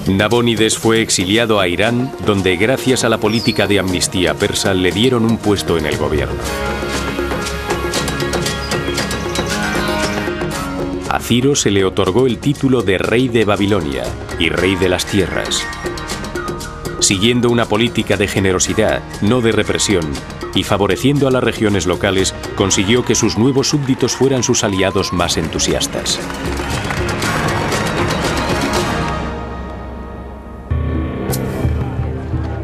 Nabónides fue exiliado a Irán, donde gracias a la política de amnistía persa le dieron un puesto en el gobierno. A Ciro se le otorgó el título de rey de Babilonia y rey de las tierras. Siguiendo una política de generosidad, no de represión, y favoreciendo a las regiones locales, consiguió que sus nuevos súbditos fueran sus aliados más entusiastas.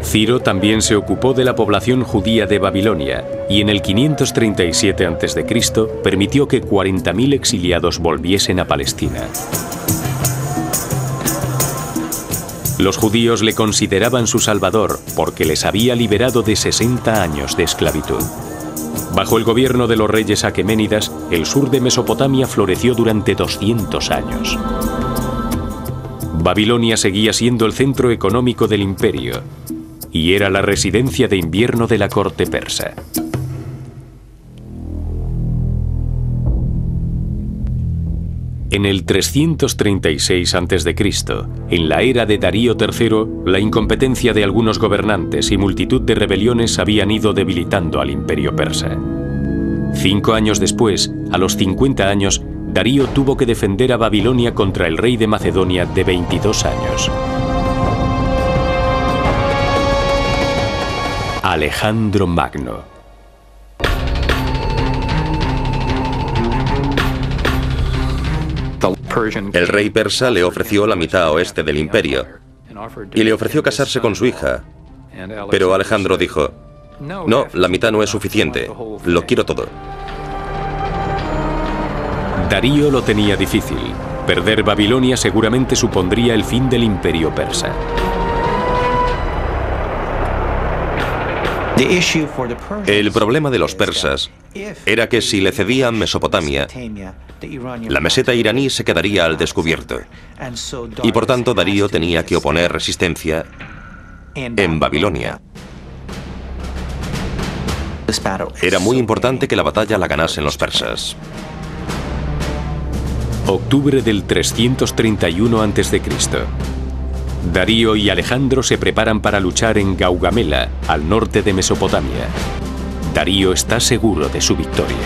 Ciro también se ocupó de la población judía de Babilonia y en el 537 a.C. permitió que 40.000 exiliados volviesen a Palestina. Los judíos le consideraban su salvador porque les había liberado de 60 años de esclavitud. Bajo el gobierno de los reyes aqueménidas, el sur de Mesopotamia floreció durante 200 años. Babilonia seguía siendo el centro económico del imperio y era la residencia de invierno de la corte persa. En el 336 a.C., en la era de Darío III, la incompetencia de algunos gobernantes y multitud de rebeliones habían ido debilitando al imperio persa. 5 años después, a los 50 años, Darío tuvo que defender a Babilonia contra el rey de Macedonia de 22 años. Alejandro Magno. El rey persa le ofreció la mitad oeste del imperio y le ofreció casarse con su hija, Pero Alejandro dijo: no, la mitad no es suficiente, lo quiero todo. Darío lo tenía difícil. Perder Babilonia seguramente supondría el fin del imperio persa. El problema de los persas era que si le cedían Mesopotamia, la meseta iraní se quedaría al descubierto. Y por tanto Darío tenía que oponer resistencia en Babilonia. Era muy importante que la batalla la ganasen los persas. Octubre del 331 a.C. Darío y Alejandro se preparan para luchar en Gaugamela, al norte de Mesopotamia. Darío está seguro de su victoria.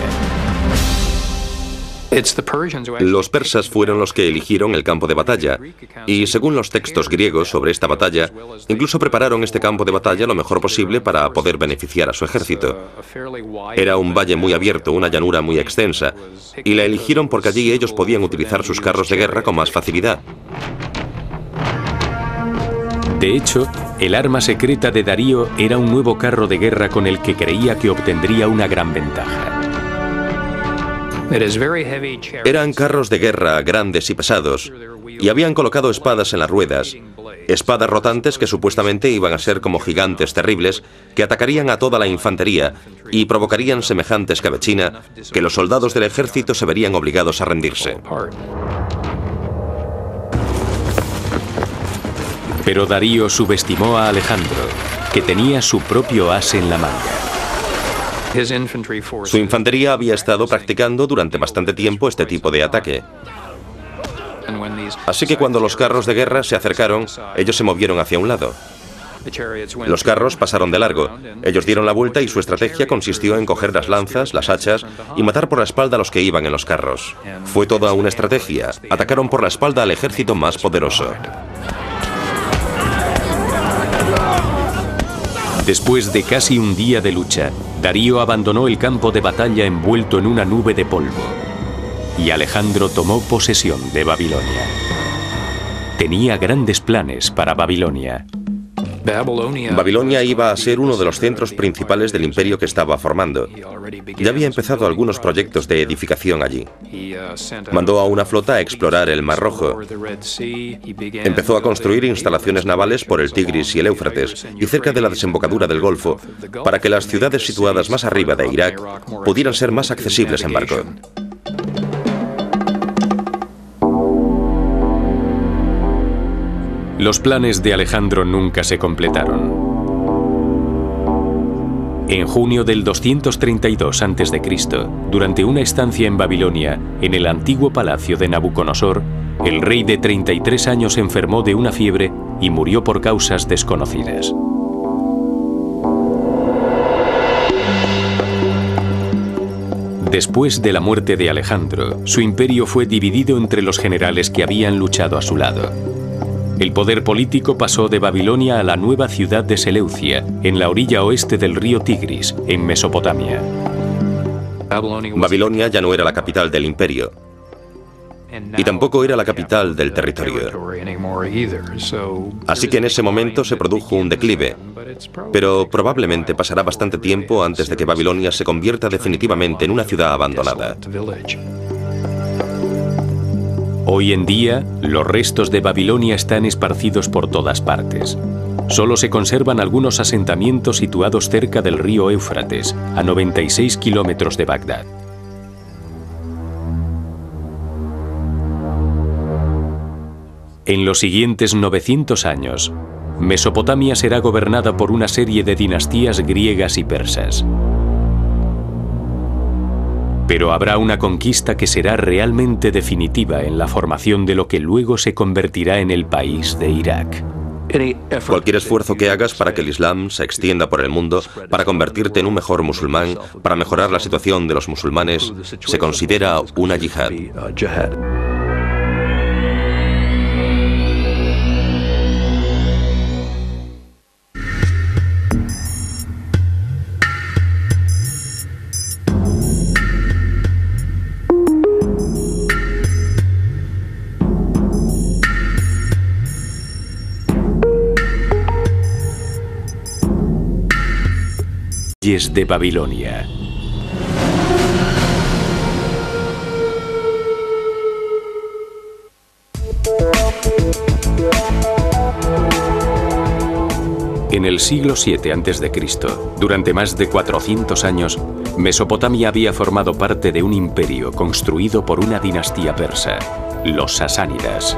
Los persas fueron los que eligieron el campo de batalla, y según los textos griegos sobre esta batalla, incluso prepararon este campo de batalla lo mejor posible para poder beneficiar a su ejército. Era un valle muy abierto, una llanura muy extensa, y la eligieron porque allí ellos podían utilizar sus carros de guerra con más facilidad. De hecho, el arma secreta de Darío era un nuevo carro de guerra con el que creía que obtendría una gran ventaja. Eran carros de guerra grandes y pesados, y habían colocado espadas en las ruedas, espadas rotantes que supuestamente iban a ser como gigantes terribles que atacarían a toda la infantería y provocarían semejante escabechina que los soldados del ejército se verían obligados a rendirse. Pero Darío subestimó a Alejandro, que tenía su propio as en la manga. Su infantería había estado practicando durante bastante tiempo este tipo de ataque. Así que cuando los carros de guerra se acercaron, ellos se movieron hacia un lado. Los carros pasaron de largo. Ellos dieron la vuelta y su estrategia consistió en coger las lanzas, las hachas y matar por la espalda a los que iban en los carros. Fue toda una estrategia. Atacaron por la espalda al ejército más poderoso. Después de casi un día de lucha, Darío abandonó el campo de batalla envuelto en una nube de polvo, y Alejandro tomó posesión de Babilonia. Tenía grandes planes para Babilonia. Babilonia iba a ser uno de los centros principales del imperio que estaba formando. Ya había empezado algunos proyectos de edificación allí. Mandó a una flota a explorar el Mar Rojo. Empezó a construir instalaciones navales por el Tigris y el Éufrates y cerca de la desembocadura del Golfo, para que las ciudades situadas más arriba de Irak pudieran ser más accesibles en barco. Los planes de Alejandro nunca se completaron. En junio del 232 a.C., durante una estancia en Babilonia, en el antiguo palacio de Nabucodonosor, el rey de 33 años enfermó de una fiebre y murió por causas desconocidas. Después de la muerte de Alejandro, su imperio fue dividido entre los generales que habían luchado a su lado. El poder político pasó de Babilonia a la nueva ciudad de Seleucia, en la orilla oeste del río Tigris, en Mesopotamia. Babilonia ya no era la capital del imperio, y tampoco era la capital del territorio. Así que en ese momento se produjo un declive, pero probablemente pasará bastante tiempo antes de que Babilonia se convierta definitivamente en una ciudad abandonada. Hoy en día, los restos de Babilonia están esparcidos por todas partes. Solo se conservan algunos asentamientos situados cerca del río Éufrates, a 96 kilómetros de Bagdad. En los siguientes 900 años, Mesopotamia será gobernada por una serie de dinastías griegas y persas. Pero habrá una conquista que será realmente definitiva en la formación de lo que luego se convertirá en el país de Irak. Cualquier esfuerzo que hagas para que el Islam se extienda por el mundo, para convertirte en un mejor musulmán, para mejorar la situación de los musulmanes, se considera una yihad. reyes de Babilonia. En el siglo VII a.C., durante más de 400 años, Mesopotamia había formado parte de un imperio construido por una dinastía persa, los sasánidas.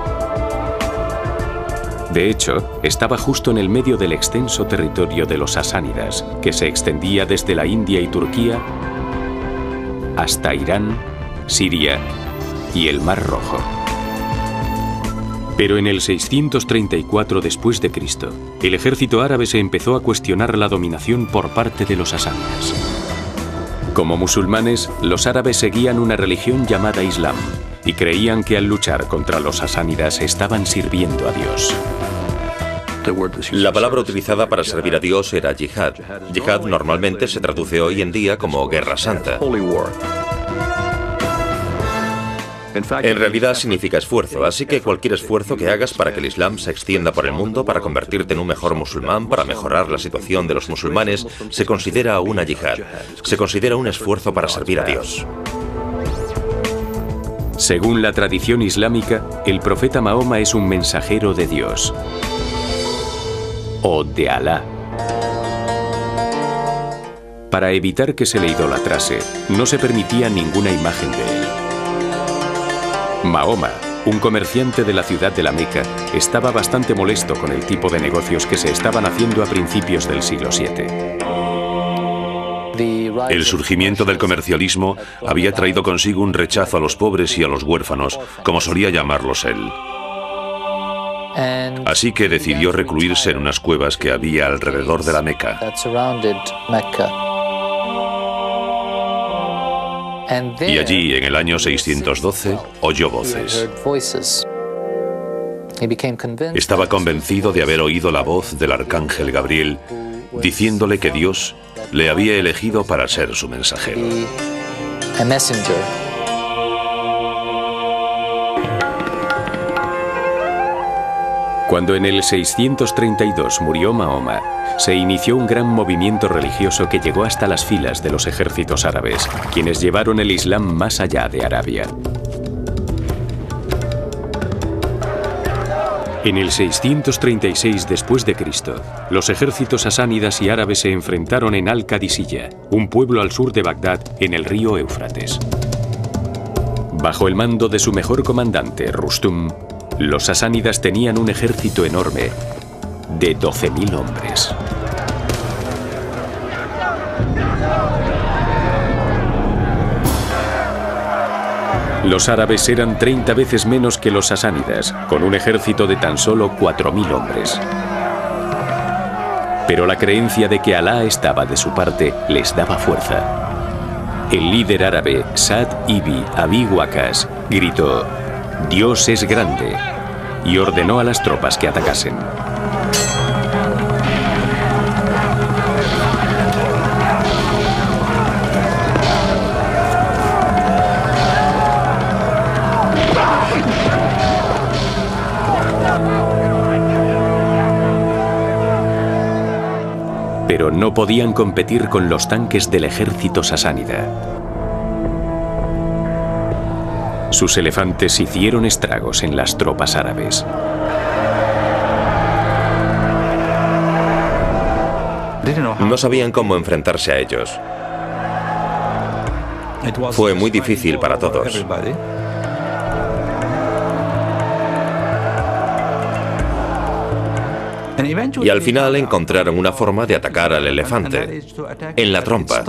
De hecho, estaba justo en el medio del extenso territorio de los sasánidas, que se extendía desde la India y Turquía hasta Irán, Siria y el Mar Rojo. Pero en el 634 después de Cristo, el ejército árabe se empezó a cuestionar la dominación por parte de los sasánidas. Como musulmanes, los árabes seguían una religión llamada Islam y creían que al luchar contra los sasánidas estaban sirviendo a Dios. La palabra utilizada para servir a Dios era yihad. Yihad normalmente se traduce hoy en día como guerra santa. En realidad significa esfuerzo, así que cualquier esfuerzo que hagas para que el Islam se extienda por el mundo, para convertirte en un mejor musulmán, para mejorar la situación de los musulmanes, se considera una yihad. Se considera un esfuerzo para servir a Dios. Según la tradición islámica, el profeta Mahoma es un mensajero de Dios, o de Alá. Para evitar que se le idolatrase, no se permitía ninguna imagen de él. Mahoma, un comerciante de la ciudad de la Meca, estaba bastante molesto con el tipo de negocios que se estaban haciendo a principios del siglo VII. El surgimiento del comercialismo había traído consigo un rechazo a los pobres y a los huérfanos, como solía llamarlos él. Así que decidió recluirse en unas cuevas que había alrededor de la Meca. Y allí, en el año 612, oyó voces. Estaba convencido de haber oído la voz del arcángel Gabriel, diciéndole que Dios le había elegido para ser su mensajero. Cuando en el 632 murió Mahoma, se inició un gran movimiento religioso que llegó hasta las filas de los ejércitos árabes, quienes llevaron el Islam más allá de Arabia. En el 636 después de Cristo, los ejércitos sasánidas y árabes se enfrentaron en Al-Qadisiyah, un pueblo al sur de Bagdad, en el río Éufrates. Bajo el mando de su mejor comandante, Rustum, los sasánidas tenían un ejército enorme de 12.000 hombres. Los árabes eran 30 veces menos que los sasánidas, con un ejército de tan solo 4.000 hombres. Pero la creencia de que Alá estaba de su parte les daba fuerza. El líder árabe, Sa'd ibn Abi Waqqas, gritó: «Dios es grande», y ordenó a las tropas que atacasen. Pero no podían competir con los tanques del ejército sasánida. Sus elefantes hicieron estragos en las tropas árabes. No sabían cómo enfrentarse a ellos. Fue muy difícil para todos. Y al final encontraron una forma de atacar al elefante, en la trompa.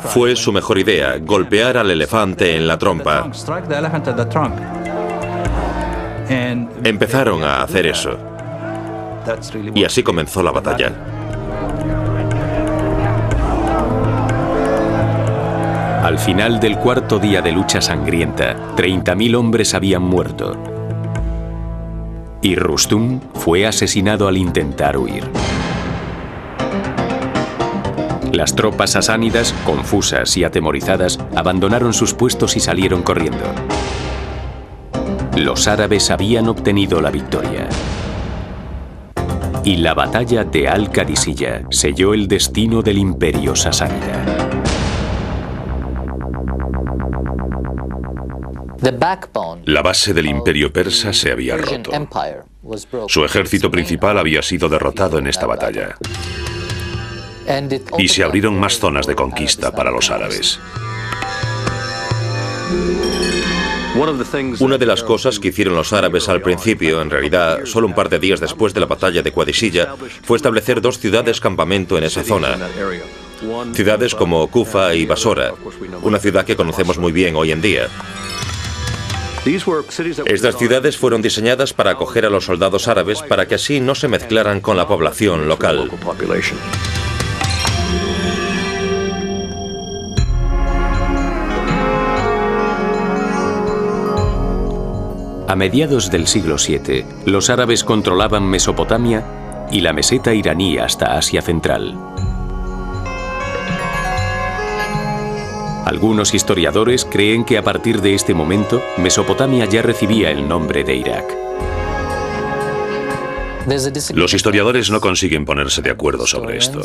Fue su mejor idea, golpear al elefante en la trompa. Empezaron a hacer eso. Y así comenzó la batalla. Al final del cuarto día de lucha sangrienta, 30.000 hombres habían muerto. Y Rustum fue asesinado al intentar huir. Las tropas sasánidas, confusas y atemorizadas, abandonaron sus puestos y salieron corriendo. Los árabes habían obtenido la victoria. Y la batalla de Al-Qadisiyah selló el destino del imperio sasánida. La base del imperio persa se había roto. Su ejército principal había sido derrotado en esta batalla. Y se abrieron más zonas de conquista para los árabes. Una de las cosas que hicieron los árabes al principio, en realidad solo un par de días después de la batalla de Qadisiyah, fue establecer 2 ciudades campamento en esa zona. Ciudades como Kufa y Basora, una ciudad que conocemos muy bien hoy en día. Estas ciudades fueron diseñadas para acoger a los soldados árabes para que así no se mezclaran con la población local. A mediados del siglo VII, los árabes controlaban Mesopotamia y la meseta iraní hasta Asia Central. Algunos historiadores creen que a partir de este momento, Mesopotamia ya recibía el nombre de Irak. Los historiadores no consiguen ponerse de acuerdo sobre esto.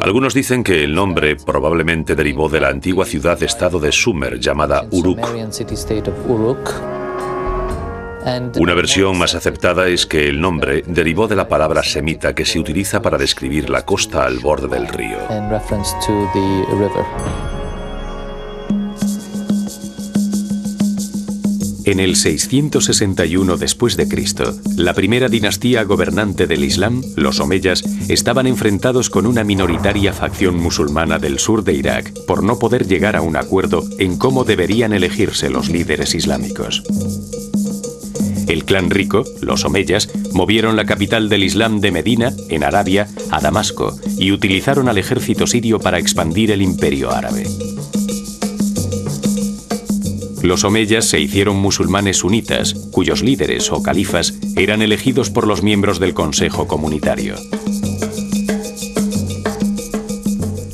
Algunos dicen que el nombre probablemente derivó de la antigua ciudad-estado de Sumer llamada Uruk. Una versión más aceptada es que el nombre derivó de la palabra semita que se utiliza para describir la costa al borde del río. En el 661 después de Cristo, la primera dinastía gobernante del Islam, los omeyas, estaban enfrentados con una minoritaria facción musulmana del sur de Irak por no poder llegar a un acuerdo en cómo deberían elegirse los líderes islámicos. El clan rico, los omeyas, movieron la capital del Islam de Medina, en Arabia, a Damasco y utilizaron al ejército sirio para expandir el imperio árabe. Los omeyas se hicieron musulmanes sunitas, cuyos líderes o califas eran elegidos por los miembros del Consejo Comunitario.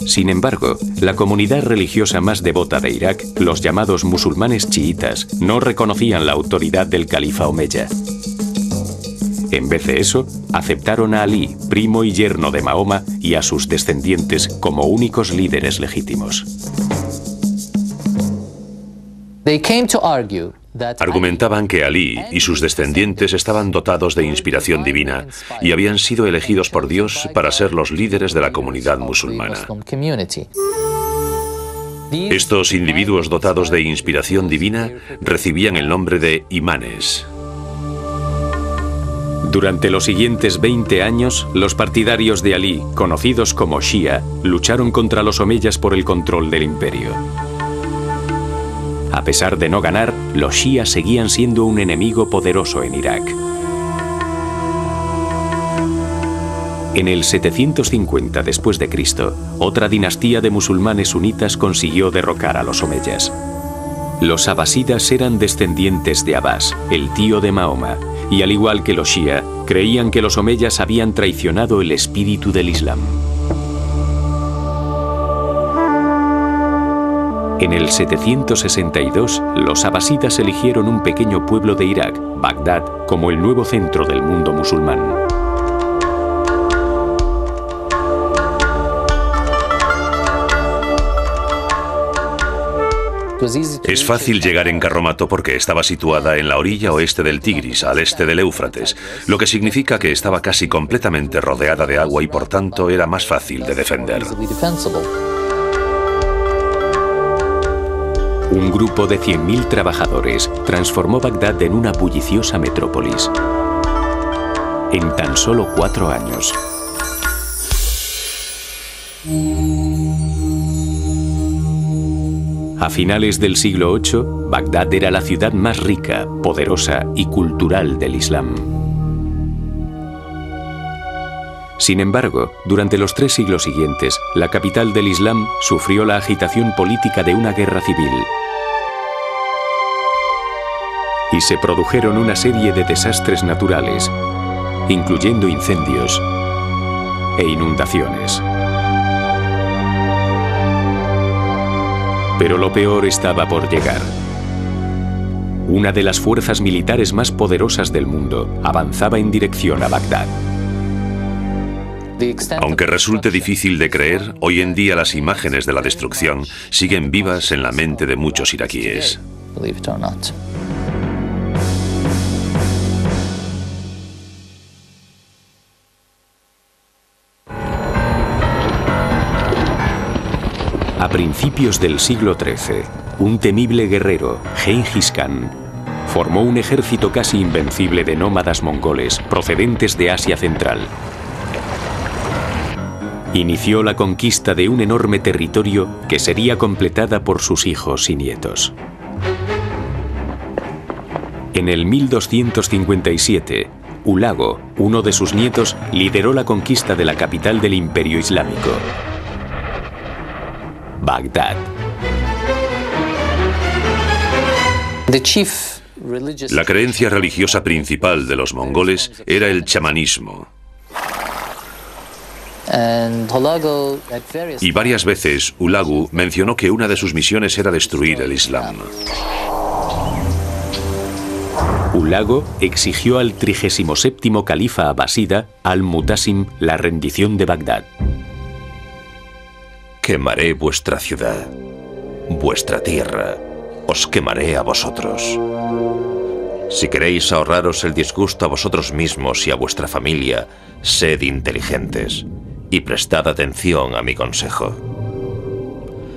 Sin embargo, la comunidad religiosa más devota de Irak, los llamados musulmanes chiitas, no reconocían la autoridad del califa omeya. En vez de eso, aceptaron a Ali, primo y yerno de Mahoma, y a sus descendientes como únicos líderes legítimos. Argumentaban que Ali y sus descendientes estaban dotados de inspiración divina y habían sido elegidos por Dios para ser los líderes de la comunidad musulmana. Estos individuos dotados de inspiración divina recibían el nombre de imanes. Durante los siguientes 20 años, los partidarios de Ali, conocidos como Shia, lucharon contra los omeyas por el control del imperio. A pesar de no ganar, los Shia seguían siendo un enemigo poderoso en Irak. En el 750 después de Cristo, otra dinastía de musulmanes sunitas consiguió derrocar a los omeyas. Los abasidas eran descendientes de Abbas, el tío de Mahoma, y al igual que los Shia, creían que los omeyas habían traicionado el espíritu del Islam. En el 762, los abasidas eligieron un pequeño pueblo de Irak, Bagdad, como el nuevo centro del mundo musulmán. Es fácil llegar en carromato porque estaba situada en la orilla oeste del Tigris, al este del Éufrates, lo que significa que estaba casi completamente rodeada de agua y por tanto era más fácil de defender. Un grupo de 100.000 trabajadores transformó Bagdad en una bulliciosa metrópolis. En tan solo 4 años. A finales del siglo VIII, Bagdad era la ciudad más rica, poderosa y cultural del Islam. Sin embargo, durante los 3 siglos siguientes, la capital del Islam sufrió la agitación política de una guerra civil. Y se produjeron una serie de desastres naturales, incluyendo incendios e inundaciones. Pero lo peor estaba por llegar. Una de las fuerzas militares más poderosas del mundo avanzaba en dirección a Bagdad. Aunque resulte difícil de creer, hoy en día las imágenes de la destrucción siguen vivas en la mente de muchos iraquíes. A principios del siglo XIII, un temible guerrero, Gengis Khan, formó un ejército casi invencible de nómadas mongoles procedentes de Asia Central. Inició la conquista de un enorme territorio que sería completada por sus hijos y nietos. En el 1257, Hulago, uno de sus nietos, lideró la conquista de la capital del Imperio Islámico, Bagdad. La creencia religiosa principal de los mongoles era el chamanismo. Y varias veces Hulagu mencionó que una de sus misiones era destruir el Islam. Hulago exigió al 37º califa abasida, Al-Mutasim, la rendición de Bagdad. Quemaré vuestra ciudad, vuestra tierra, os quemaré a vosotros. Si queréis ahorraros el disgusto a vosotros mismos y a vuestra familia, sed inteligentes y prestad atención a mi consejo.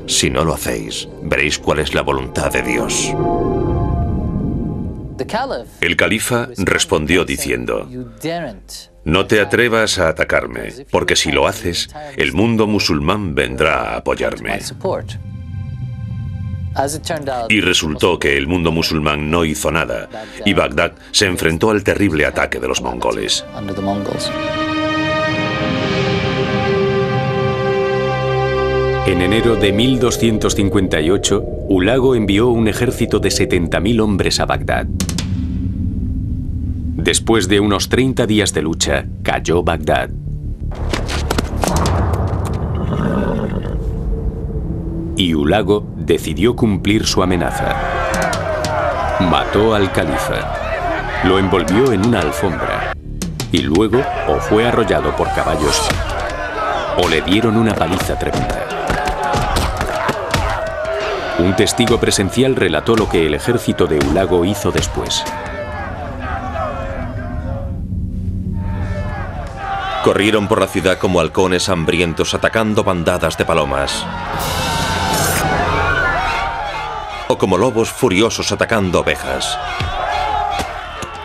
Si no lo hacéis, veréis cuál es la voluntad de Dios. El califa respondió diciendo: no te atrevas a atacarme, porque si lo haces, el mundo musulmán vendrá a apoyarme. Y resultó que el mundo musulmán no hizo nada, y Bagdad se enfrentó al terrible ataque de los mongoles. En enero de 1258, Hulago envió un ejército de 70.000 hombres a Bagdad. Después de unos 30 días de lucha, cayó Bagdad. Y Hulago decidió cumplir su amenaza. Mató al califa, lo envolvió en una alfombra y luego o fue arrollado por caballos o le dieron una paliza tremenda. Un testigo presencial relató lo que el ejército de Hulago hizo después. Corrieron por la ciudad como halcones hambrientos atacando bandadas de palomas. O como lobos furiosos atacando ovejas.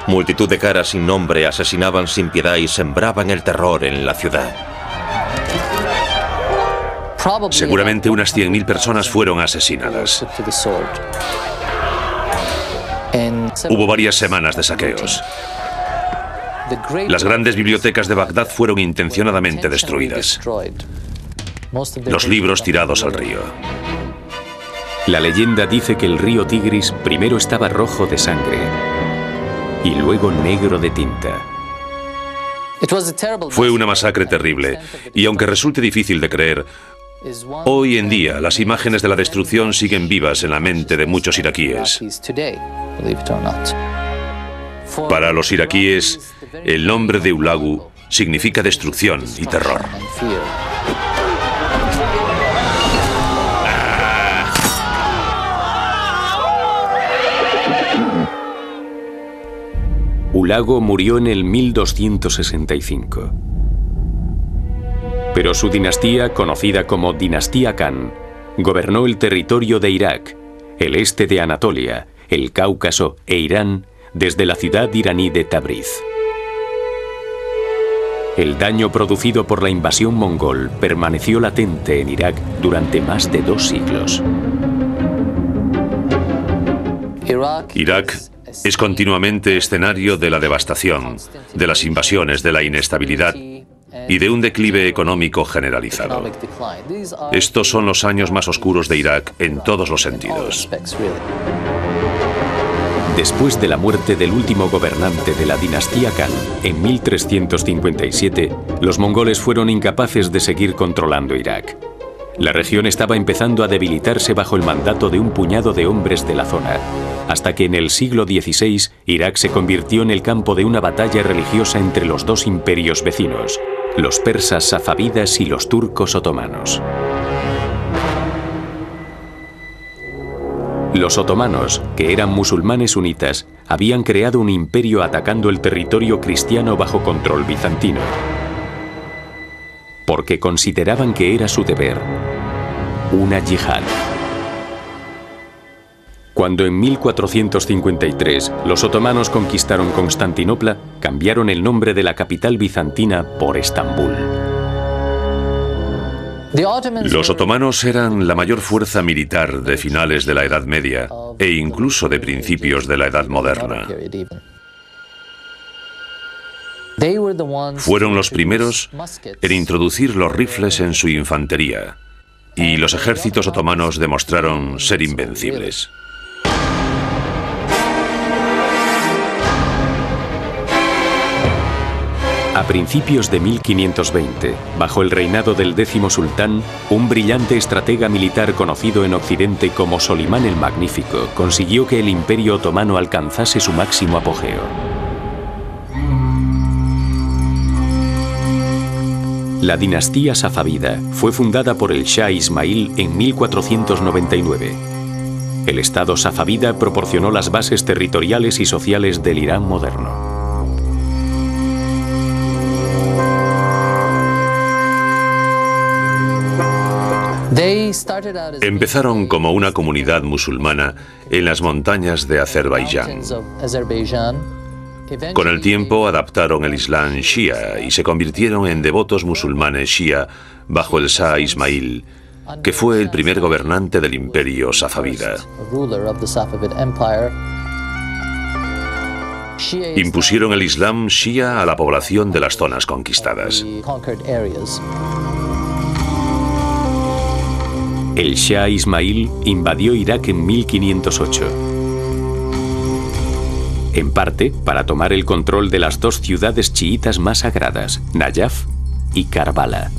Multitud de caras sin nombre asesinaban sin piedad y sembraban el terror en la ciudad. Seguramente unas 100.000 personas fueron asesinadas. Hubo varias semanas de saqueos. Las grandes bibliotecas de Bagdad fueron intencionadamente destruidas. Los libros tirados al río. La leyenda dice que el río Tigris primero estaba rojo de sangre y luego negro de tinta. Fue una masacre terrible, y aunque resulte difícil de creer, hoy en día las imágenes de la destrucción siguen vivas en la mente de muchos iraquíes. Para los iraquíes, el nombre de Hulagu significa destrucción y terror. Hulago murió en el 1265. Pero su dinastía, conocida como Dinastía Khan, gobernó el territorio de Irak, el este de Anatolia, el Cáucaso e Irán desde la ciudad iraní de Tabriz. El daño producido por la invasión mongol permaneció latente en Irak durante más de 2 siglos. Irak es continuamente escenario de la devastación, de las invasiones, de la inestabilidad y de un declive económico generalizado. Estos son los años más oscuros de Irak en todos los sentidos. Después de la muerte del último gobernante de la dinastía Khan en 1357, los mongoles fueron incapaces de seguir controlando Irak. La región estaba empezando a debilitarse bajo el mandato de un puñado de hombres de la zona, hasta que en el siglo XVI Irak se convirtió en el campo de una batalla religiosa entre los 2 imperios vecinos, los persas safávidas y los turcos otomanos. Los otomanos, que eran musulmanes sunitas, habían creado un imperio atacando el territorio cristiano bajo control bizantino, porque consideraban que era su deber, una yihad. Cuando en 1453 los otomanos conquistaron Constantinopla, cambiaron el nombre de la capital bizantina por Estambul. Los otomanos eran la mayor fuerza militar de finales de la Edad Media e incluso de principios de la Edad Moderna. Fueron los primeros en introducir los rifles en su infantería, y los ejércitos otomanos demostraron ser invencibles. A principios de 1520, bajo el reinado del 10º sultán, un brillante estratega militar conocido en Occidente como Solimán el Magnífico consiguió que el Imperio Otomano alcanzase su máximo apogeo. La dinastía safávida fue fundada por el Shah Ismail en 1499. El Estado safávida proporcionó las bases territoriales y sociales del Irán moderno. Empezaron como una comunidad musulmana en las montañas de Azerbaiyán. Con el tiempo adaptaron el Islam shia y se convirtieron en devotos musulmanes shia bajo el Shah Ismail, que fue el primer gobernante del imperio safávida. Impusieron el Islam shia a la población de las zonas conquistadas. El Shah Ismail invadió Irak en 1508. En parte para tomar el control de las dos ciudades chiitas más sagradas, Nayaf y Karbala.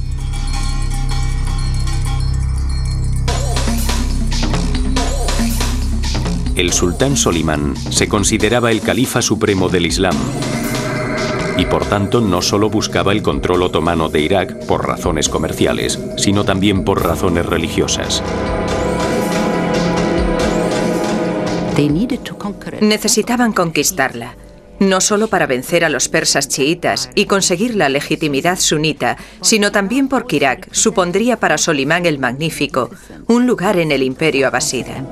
El sultán Solimán se consideraba el califa supremo del Islam y por tanto no solo buscaba el control otomano de Irak por razones comerciales, sino también por razones religiosas. Necesitaban conquistarla, no solo para vencer a los persas chiitas y conseguir la legitimidad sunita, sino también porque Irak supondría para Solimán el Magnífico un lugar en el imperio abasida.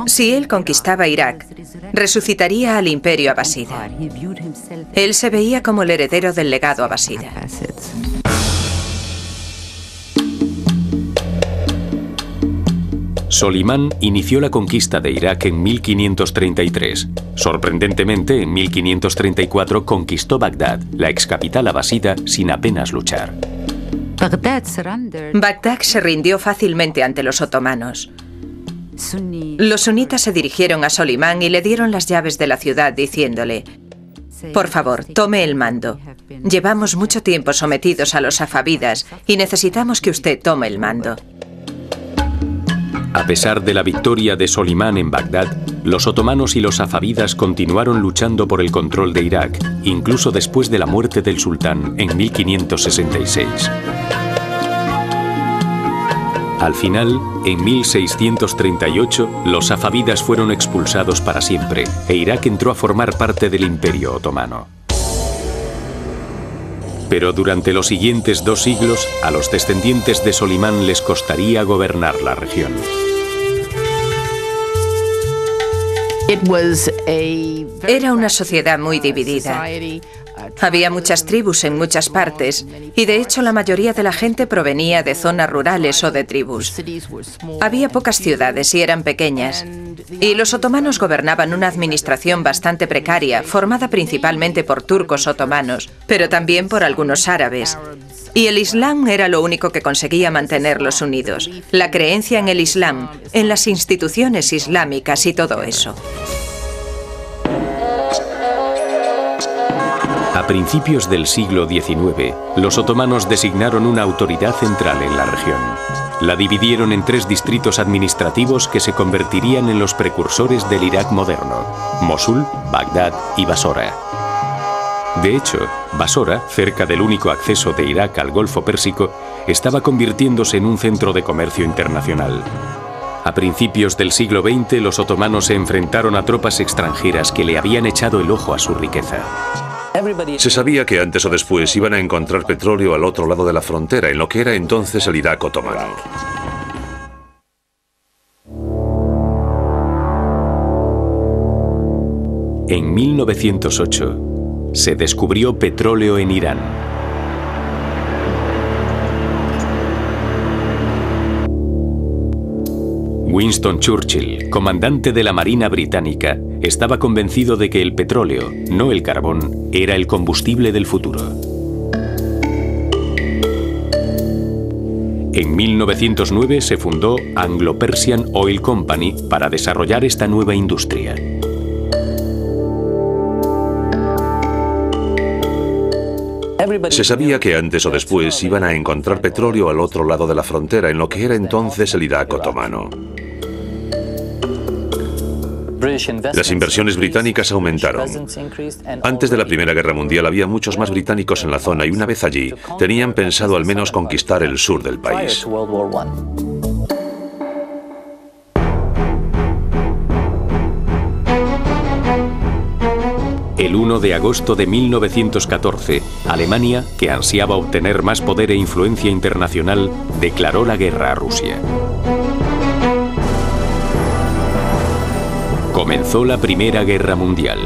Si él conquistaba Irak, resucitaría al imperio abasida. Él se veía como el heredero del legado abasida. Solimán inició la conquista de Irak en 1533. Sorprendentemente, en 1534 conquistó Bagdad, la excapital abasida, sin apenas luchar. Bagdad se rindió fácilmente ante los otomanos. Los sunitas se dirigieron a Solimán y le dieron las llaves de la ciudad diciéndole: por favor, tome el mando. Llevamos mucho tiempo sometidos a los safávidas y necesitamos que usted tome el mando. A pesar de la victoria de Solimán en Bagdad, los otomanos y los safávidas continuaron luchando por el control de Irak, incluso después de la muerte del sultán en 1566. Al final, en 1638, los safávidas fueron expulsados para siempre e Irak entró a formar parte del Imperio Otomano. Pero durante los siguientes 2 siglos, a los descendientes de Solimán les costaría gobernar la región. Era una sociedad muy dividida. Había muchas tribus en muchas partes y de hecho la mayoría de la gente provenía de zonas rurales o de tribus. Había pocas ciudades y eran pequeñas. Y los otomanos gobernaban una administración bastante precaria, formada principalmente por turcos otomanos, pero también por algunos árabes. Y el Islam era lo único que conseguía mantenerlos unidos. La creencia en el Islam, en las instituciones islámicas y todo eso. A principios del siglo XIX, los otomanos designaron una autoridad central en la región. La dividieron en 3 distritos administrativos que se convertirían en los precursores del Irak moderno: Mosul, Bagdad y Basora. De hecho, Basora, cerca del único acceso de Irak al Golfo Pérsico, estaba convirtiéndose en un centro de comercio internacional. A principios del siglo XX, los otomanos se enfrentaron a tropas extranjeras que le habían echado el ojo a su riqueza. Se sabía que antes o después iban a encontrar petróleo al otro lado de la frontera, en lo que era entonces el Irak otomano. En 1908, se descubrió petróleo en Irán. Winston Churchill, comandante de la Marina Británica, estaba convencido de que el petróleo, no el carbón, era el combustible del futuro. En 1909 se fundó Anglo-Persian Oil Company para desarrollar esta nueva industria. Se sabía que antes o después iban a encontrar petróleo al otro lado de la frontera, en lo que era entonces el Irak otomano. Las inversiones británicas aumentaron. Antes de la Primera Guerra Mundial había muchos más británicos en la zona y una vez allí tenían pensado al menos conquistar el sur del país. El 1 de agosto de 1914, Alemania, que ansiaba obtener más poder e influencia internacional, declaró la guerra a Rusia. Comenzó la Primera Guerra Mundial.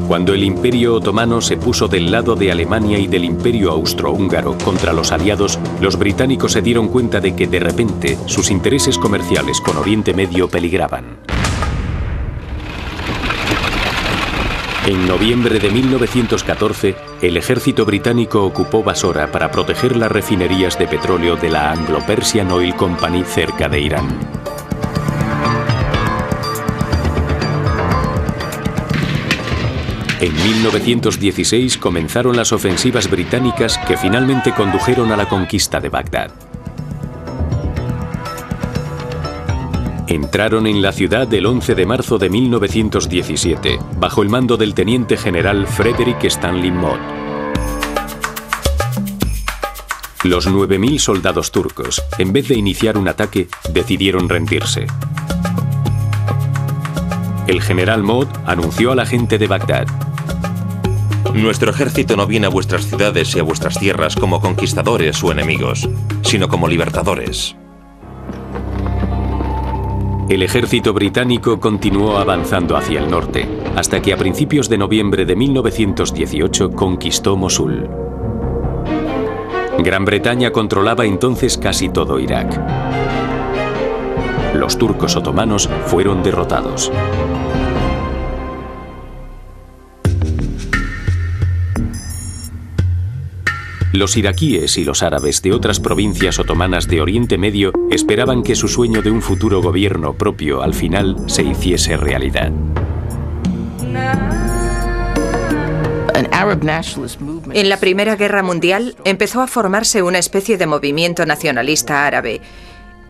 Cuando el Imperio Otomano se puso del lado de Alemania y del Imperio Austrohúngaro contra los aliados, los británicos se dieron cuenta de que de repente sus intereses comerciales con Oriente Medio peligraban. En noviembre de 1914, el ejército británico ocupó Basora para proteger las refinerías de petróleo de la Anglo-Persian Oil Company cerca de Irán. En 1916 comenzaron las ofensivas británicas que finalmente condujeron a la conquista de Bagdad. Entraron en la ciudad el 11 de marzo de 1917, bajo el mando del teniente general Frederick Stanley Mott. Los 9.000 soldados turcos, en vez de iniciar un ataque, decidieron rendirse. El general Mott anunció a la gente de Bagdad: nuestro ejército no viene a vuestras ciudades y a vuestras tierras como conquistadores o enemigos, sino como libertadores. El ejército británico continuó avanzando hacia el norte, hasta que a principios de noviembre de 1918 conquistó Mosul. Gran Bretaña controlaba entonces casi todo Irak. Los turcos otomanos fueron derrotados. Los iraquíes y los árabes de otras provincias otomanas de Oriente Medio esperaban que su sueño de un futuro gobierno propio al final se hiciese realidad. En la Primera Guerra Mundial empezó a formarse una especie de movimiento nacionalista árabe,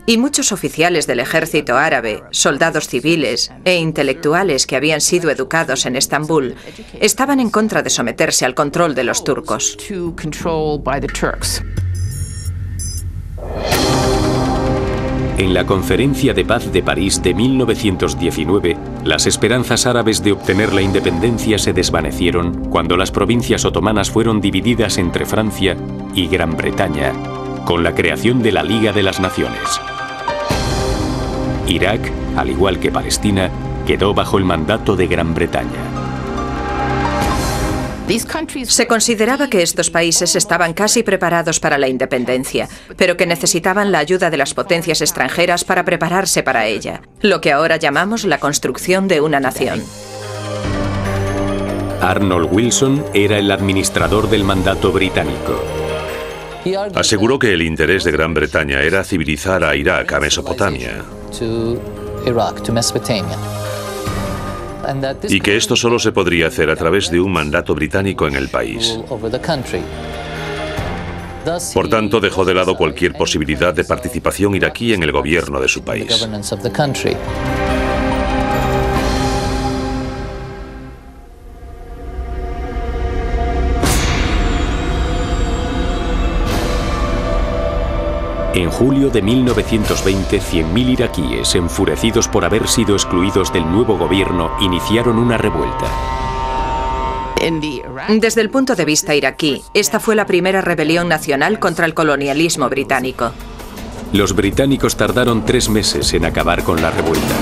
y muchos oficiales del ejército árabe, soldados civiles e intelectuales que habían sido educados en Estambul, estaban en contra de someterse al control de los turcos. En la Conferencia de Paz de París de 1919, las esperanzas árabes de obtener la independencia se desvanecieron cuando las provincias otomanas fueron divididas entre Francia y Gran Bretaña, con la creación de la Liga de las Naciones. Irak, al igual que Palestina, quedó bajo el mandato de Gran Bretaña. Se consideraba que estos países estaban casi preparados para la independencia, pero que necesitaban la ayuda de las potencias extranjeras para prepararse para ella, lo que ahora llamamos la construcción de una nación. Arnold Wilson era el administrador del mandato británico. Aseguró que el interés de Gran Bretaña era civilizar a Irak, a Mesopotamia, y que esto solo se podría hacer a través de un mandato británico en el país. Por tanto, dejó de lado cualquier posibilidad de participación iraquí en el gobierno de su país. En julio de 1920, 100.000 iraquíes, enfurecidos por haber sido excluidos del nuevo gobierno, iniciaron una revuelta. Desde el punto de vista iraquí, esta fue la primera rebelión nacional contra el colonialismo británico. Los británicos tardaron 3 meses en acabar con la revuelta.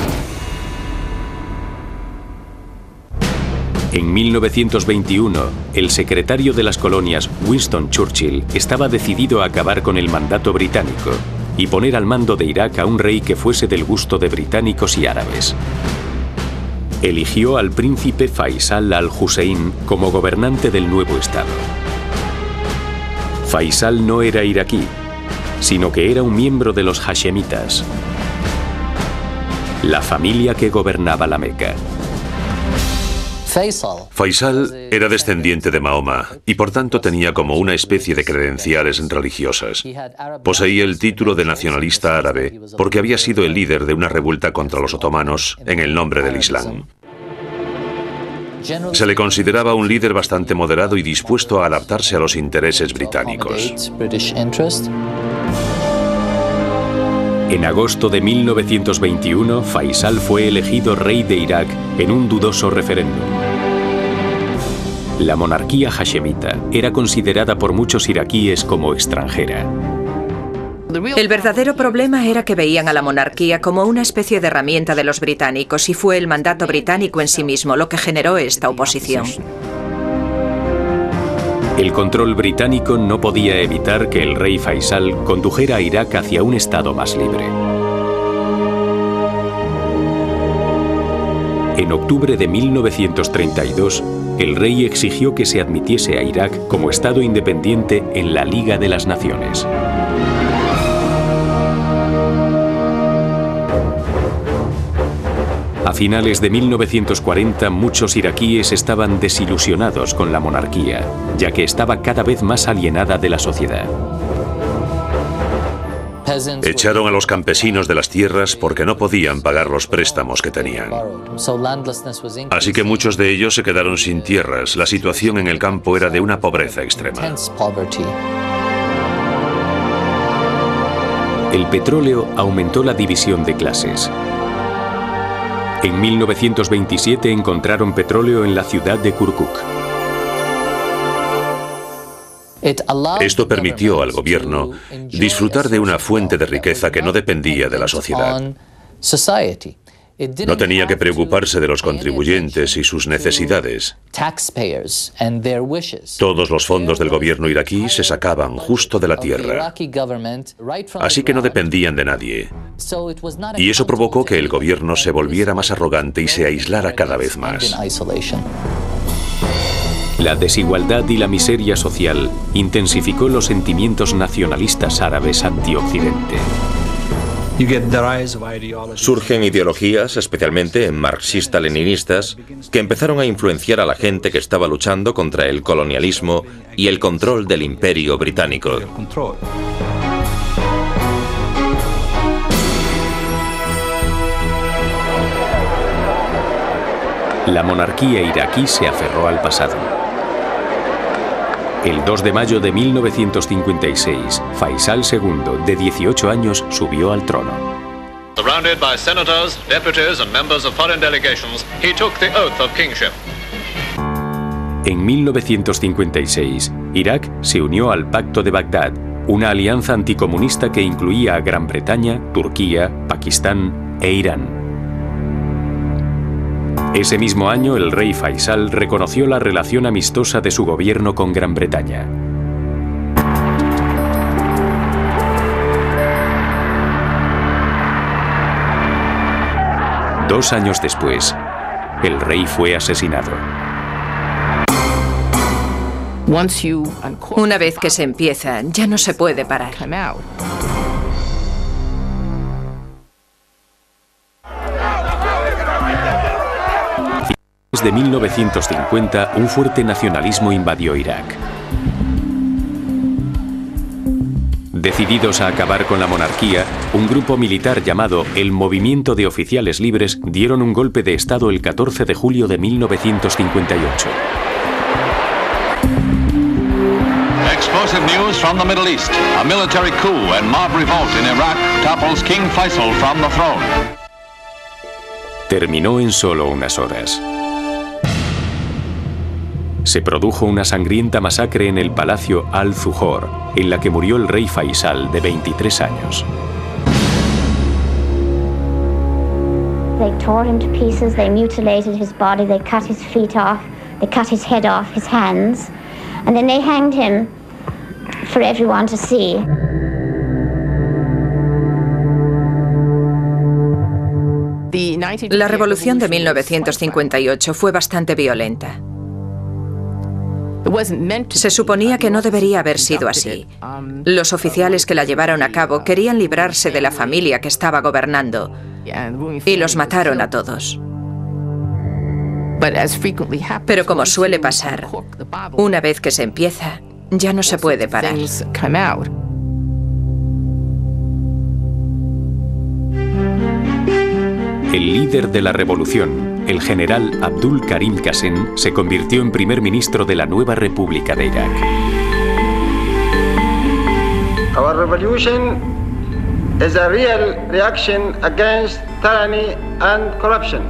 En 1921, el secretario de las colonias, Winston Churchill, estaba decidido a acabar con el mandato británico y poner al mando de Irak a un rey que fuese del gusto de británicos y árabes. Eligió al príncipe Faisal al-Hussein como gobernante del nuevo estado. Faisal no era iraquí, sino que era un miembro de los hashemitas, la familia que gobernaba la Meca. Faisal era descendiente de Mahoma y por tanto tenía como una especie de credenciales religiosas. Poseía el título de nacionalista árabe porque había sido el líder de una revuelta contra los otomanos en el nombre del Islam. Se le consideraba un líder bastante moderado y dispuesto a adaptarse a los intereses británicos. En agosto de 1921, Faisal fue elegido rey de Irak en un dudoso referéndum. La monarquía hashemita era considerada por muchos iraquíes como extranjera. El verdadero problema era que veían a la monarquía como una especie de herramienta de los británicos y fue el mandato británico en sí mismo lo que generó esta oposición. El control británico no podía evitar que el rey Faisal condujera a Irak hacia un estado más libre. En octubre de 1932, el rey exigió que se admitiese a Irak como estado independiente en la Liga de las Naciones. A finales de 1940, muchos iraquíes estaban desilusionados con la monarquía, ya que estaba cada vez más alienada de la sociedad. Echaron a los campesinos de las tierras porque no podían pagar los préstamos que tenían. Así que muchos de ellos se quedaron sin tierras. La situación en el campo era de una pobreza extrema. El petróleo aumentó la división de clases. En 1927 encontraron petróleo en la ciudad de Kirkuk. Esto permitió al gobierno disfrutar de una fuente de riqueza que no dependía de la sociedad. No tenía que preocuparse de los contribuyentes y sus necesidades. Todos los fondos del gobierno iraquí se sacaban justo de la tierra, así que no dependían de nadie. Y eso provocó que el gobierno se volviera más arrogante y se aislara cada vez más. La desigualdad y la miseria social intensificó los sentimientos nacionalistas árabes anti-Occidente. Surgen ideologías, especialmente marxista-leninistas, que empezaron a influenciar a la gente que estaba luchando contra el colonialismo y el control del imperio británico. La monarquía iraquí se aferró al pasado. El 2 de mayo de 1956, Faisal II, de 18 años, subió al trono. Surrounded by senators, deputies and members of foreign delegations, he took the oath of kingship. En 1956, Irak se unió al Pacto de Bagdad, una alianza anticomunista que incluía a Gran Bretaña, Turquía, Pakistán e Irán. Ese mismo año, el rey Faisal reconoció la relación amistosa de su gobierno con Gran Bretaña. Dos años después, el rey fue asesinado. Una vez que se empieza, ya no se puede parar. Desde 1950, un fuerte nacionalismo invadió Irak. Decididos a acabar con la monarquía, un grupo militar llamado el Movimiento de Oficiales Libres dieron un golpe de Estado el 14 de julio de 1958. Explosive news from the Middle East. A military coup and mob revolt in Iraq topples King Faisal from the throne. Terminó en solo unas horas. Se produjo una sangrienta masacre en el Palacio Al-Zuhor, en la que murió el rey Faisal, de 23 años. They tore him to pieces, they mutilated his body, they cut his feet off, they cut his head off, his hands, and then they hanged him for everyone to see. La revolución de 1958 fue bastante violenta. Se suponía que no debería haber sido así. Los oficiales que la llevaron a cabo querían librarse de la familia que estaba gobernando y los mataron a todos. Pero como suele pasar, una vez que se empieza, ya no se puede parar. El líder de la revolución, el general Abdul Karim Qasem, se convirtió en primer ministro de la nueva República de Irak. Our revolution is a real reaction against tyranny and corruption.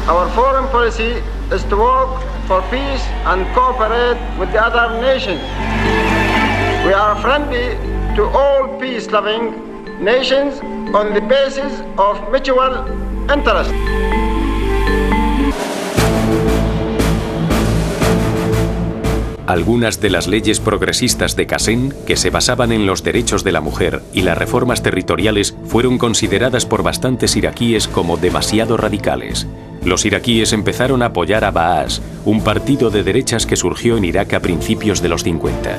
Our foreign policy is to work for peace and cooperate with the other nations. We are friendly to all peace-loving nations on the basis of mutual interest. Algunas de las leyes progresistas de Qasem, que se basaban en los derechos de la mujer y las reformas territoriales, fueron consideradas por bastantes iraquíes como demasiado radicales. Los iraquíes empezaron a apoyar a Baas, un partido de derechas que surgió en Irak a principios de los 50.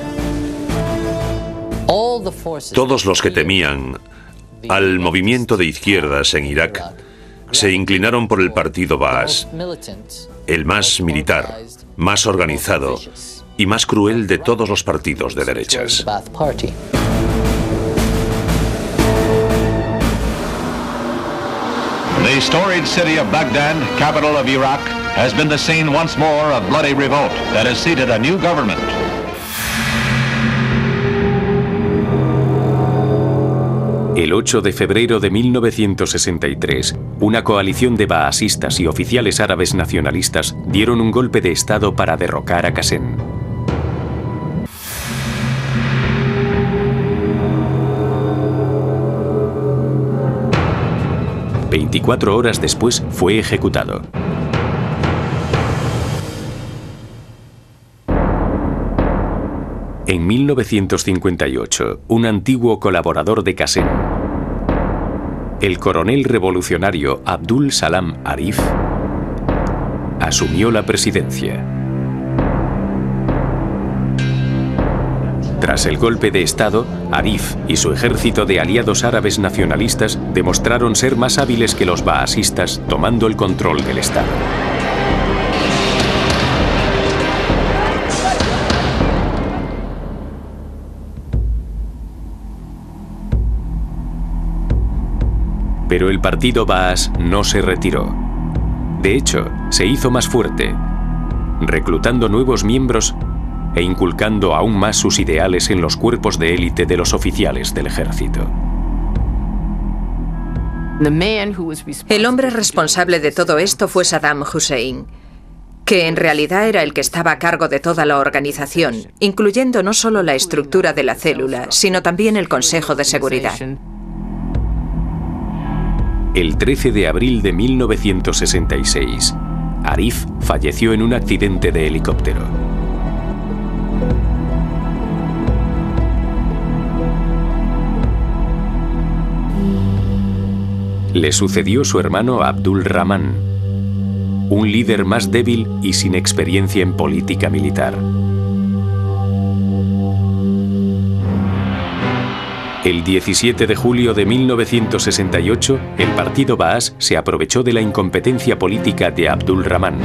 Todos los que temían al movimiento de izquierdas en Irak se inclinaron por el partido Baas, el más militar, más organizado y más cruel de todos los partidos de derechas. The storied city of Baghdad, capital of Iraq, has been the scene once more of bloody revolt that has seated a new government. El 8 de febrero de 1963, una coalición de baasistas y oficiales árabes nacionalistas dieron un golpe de Estado para derrocar a Qasem. ...24 horas después fue ejecutado. En 1958, un antiguo colaborador de Qasem, el coronel revolucionario Abdul Salam Arif, asumió la presidencia. Tras el golpe de Estado, Arif y su ejército de aliados árabes nacionalistas demostraron ser más hábiles que los baasistas, tomando el control del Estado. Pero el partido Baas no se retiró. De hecho, se hizo más fuerte, reclutando nuevos miembros e inculcando aún más sus ideales en los cuerpos de élite de los oficiales del ejército. El hombre responsable de todo esto fue Saddam Hussein, que en realidad era el que estaba a cargo de toda la organización, incluyendo no solo la estructura de la célula, sino también el Consejo de Seguridad. El 13 de abril de 1966, Arif falleció en un accidente de helicóptero. Le sucedió su hermano Abdul Rahman, un líder más débil y sin experiencia en política militar. El 17 de julio de 1968, el partido Baas se aprovechó de la incompetencia política de Abdul Rahman.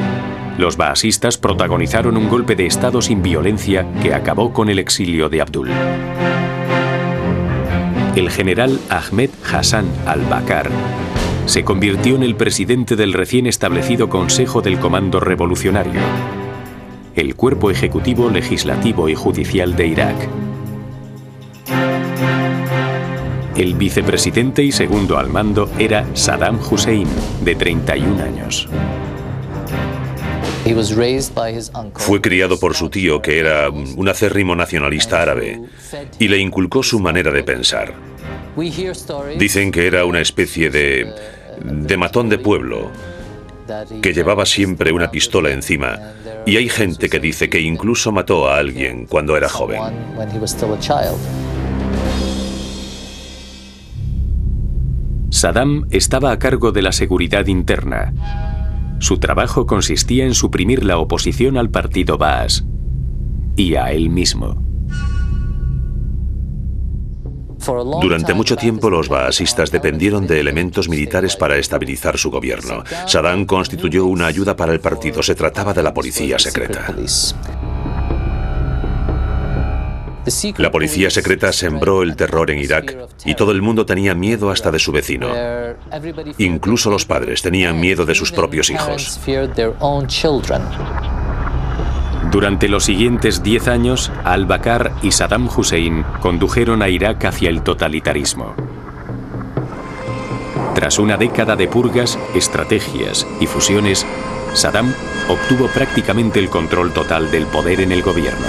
Los baasistas protagonizaron un golpe de Estado sin violencia que acabó con el exilio de Abdul. el general Ahmed Hassan al-Bakr se convirtió en el presidente del recién establecido Consejo del Comando Revolucionario, el cuerpo ejecutivo, legislativo y judicial de Irak. El vicepresidente y segundo al mando era Saddam Hussein, de 31 años. Fue criado por su tío, que era un acérrimo nacionalista árabe, y le inculcó su manera de pensar. Dicen que era una especie de matón de pueblo, que llevaba siempre una pistola encima, y hay gente que dice que incluso mató a alguien cuando era joven. Saddam estaba a cargo de la seguridad interna. Su trabajo consistía en suprimir la oposición al partido Baas y a él mismo. Durante mucho tiempo los baasistas dependieron de elementos militares para estabilizar su gobierno. Saddam constituyó una ayuda para el partido. Se trataba de la policía secreta. La policía secreta sembró el terror en Irak y todo el mundo tenía miedo hasta de su vecino. Incluso los padres tenían miedo de sus propios hijos. Durante los siguientes 10 años, al-Bakr y Saddam Hussein condujeron a Irak hacia el totalitarismo. Tras una década de purgas, estrategias y fusiones, Saddam obtuvo prácticamente el control total del poder en el gobierno.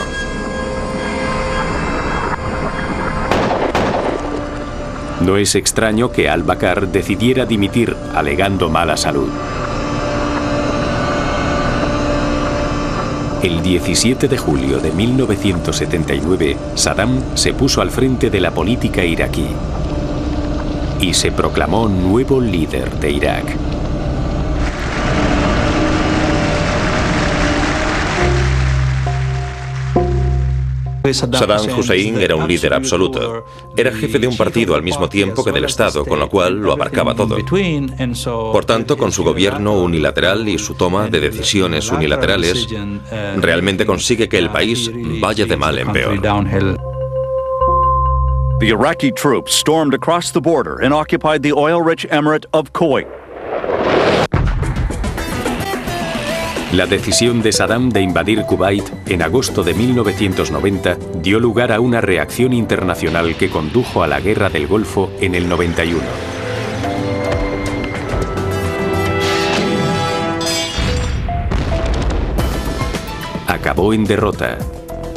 No es extraño que al-Bakr decidiera dimitir alegando mala salud. El 17 de julio de 1979, Saddam se puso al frente de la política iraquí y se proclamó nuevo líder de Irak. Saddam Hussein era un líder absoluto. Era jefe de un partido al mismo tiempo que del Estado, con lo cual lo abarcaba todo. Por tanto, con su gobierno unilateral y su toma de decisiones unilaterales, realmente consigue que el país vaya de mal en peor. The Iraqi troops stormed across the border and occupied the oil-rich emirate of Kuwait. La decisión de Saddam de invadir Kuwait en agosto de 1990 dio lugar a una reacción internacional que condujo a la Guerra del Golfo en el 91. Acabó en derrota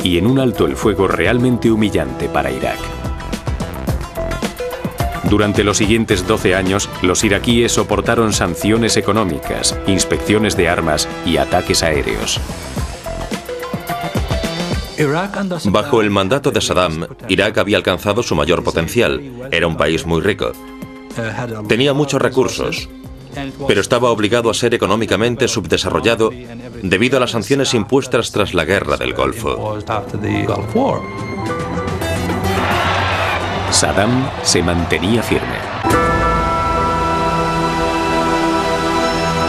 y en un alto el fuego realmente humillante para Irak. Durante los siguientes 12 años, los iraquíes soportaron sanciones económicas, inspecciones de armas y ataques aéreos. Bajo el mandato de Saddam, Irak había alcanzado su mayor potencial. Era un país muy rico. Tenía muchos recursos, pero estaba obligado a ser económicamente subdesarrollado debido a las sanciones impuestas tras la Guerra del Golfo. Saddam se mantenía firme.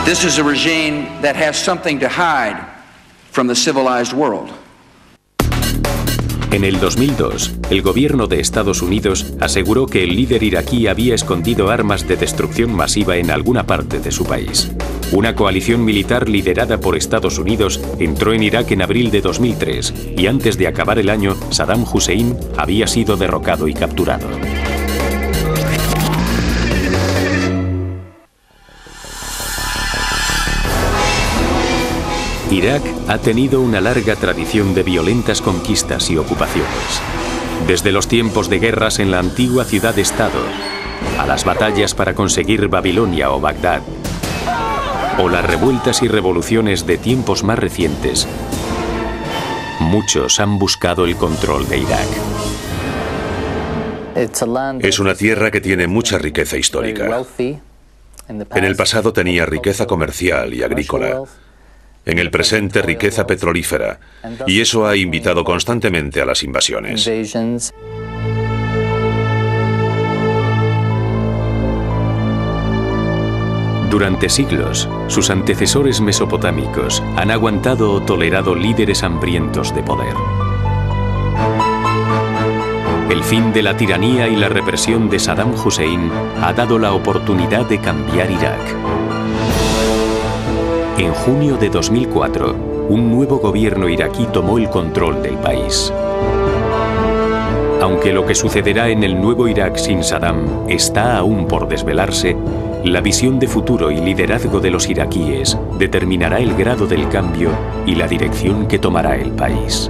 This is a regime that has something to hide from the civilized world. En el 2002, el gobierno de Estados Unidos aseguró que el líder iraquí había escondido armas de destrucción masiva en alguna parte de su país. Una coalición militar liderada por Estados Unidos entró en Irak en abril de 2003 y antes de acabar el año, Saddam Hussein había sido derrocado y capturado. Irak ha tenido una larga tradición de violentas conquistas y ocupaciones. Desde los tiempos de guerras en la antigua ciudad-estado, a las batallas para conseguir Babilonia o Bagdad, o las revueltas y revoluciones de tiempos más recientes, muchos han buscado el control de Irak. Es una tierra que tiene mucha riqueza histórica. En el pasado tenía riqueza comercial y agrícola. En el presente, riqueza petrolífera, y eso ha invitado constantemente a las invasiones. Durante siglos, sus antecesores mesopotámicos han aguantado o tolerado líderes hambrientos de poder. El fin de la tiranía y la represión de Saddam Hussein ha dado la oportunidad de cambiar Irak. En junio de 2004, un nuevo gobierno iraquí tomó el control del país. Aunque lo que sucederá en el nuevo Irak sin Saddam está aún por desvelarse, la visión de futuro y liderazgo de los iraquíes determinará el grado del cambio y la dirección que tomará el país.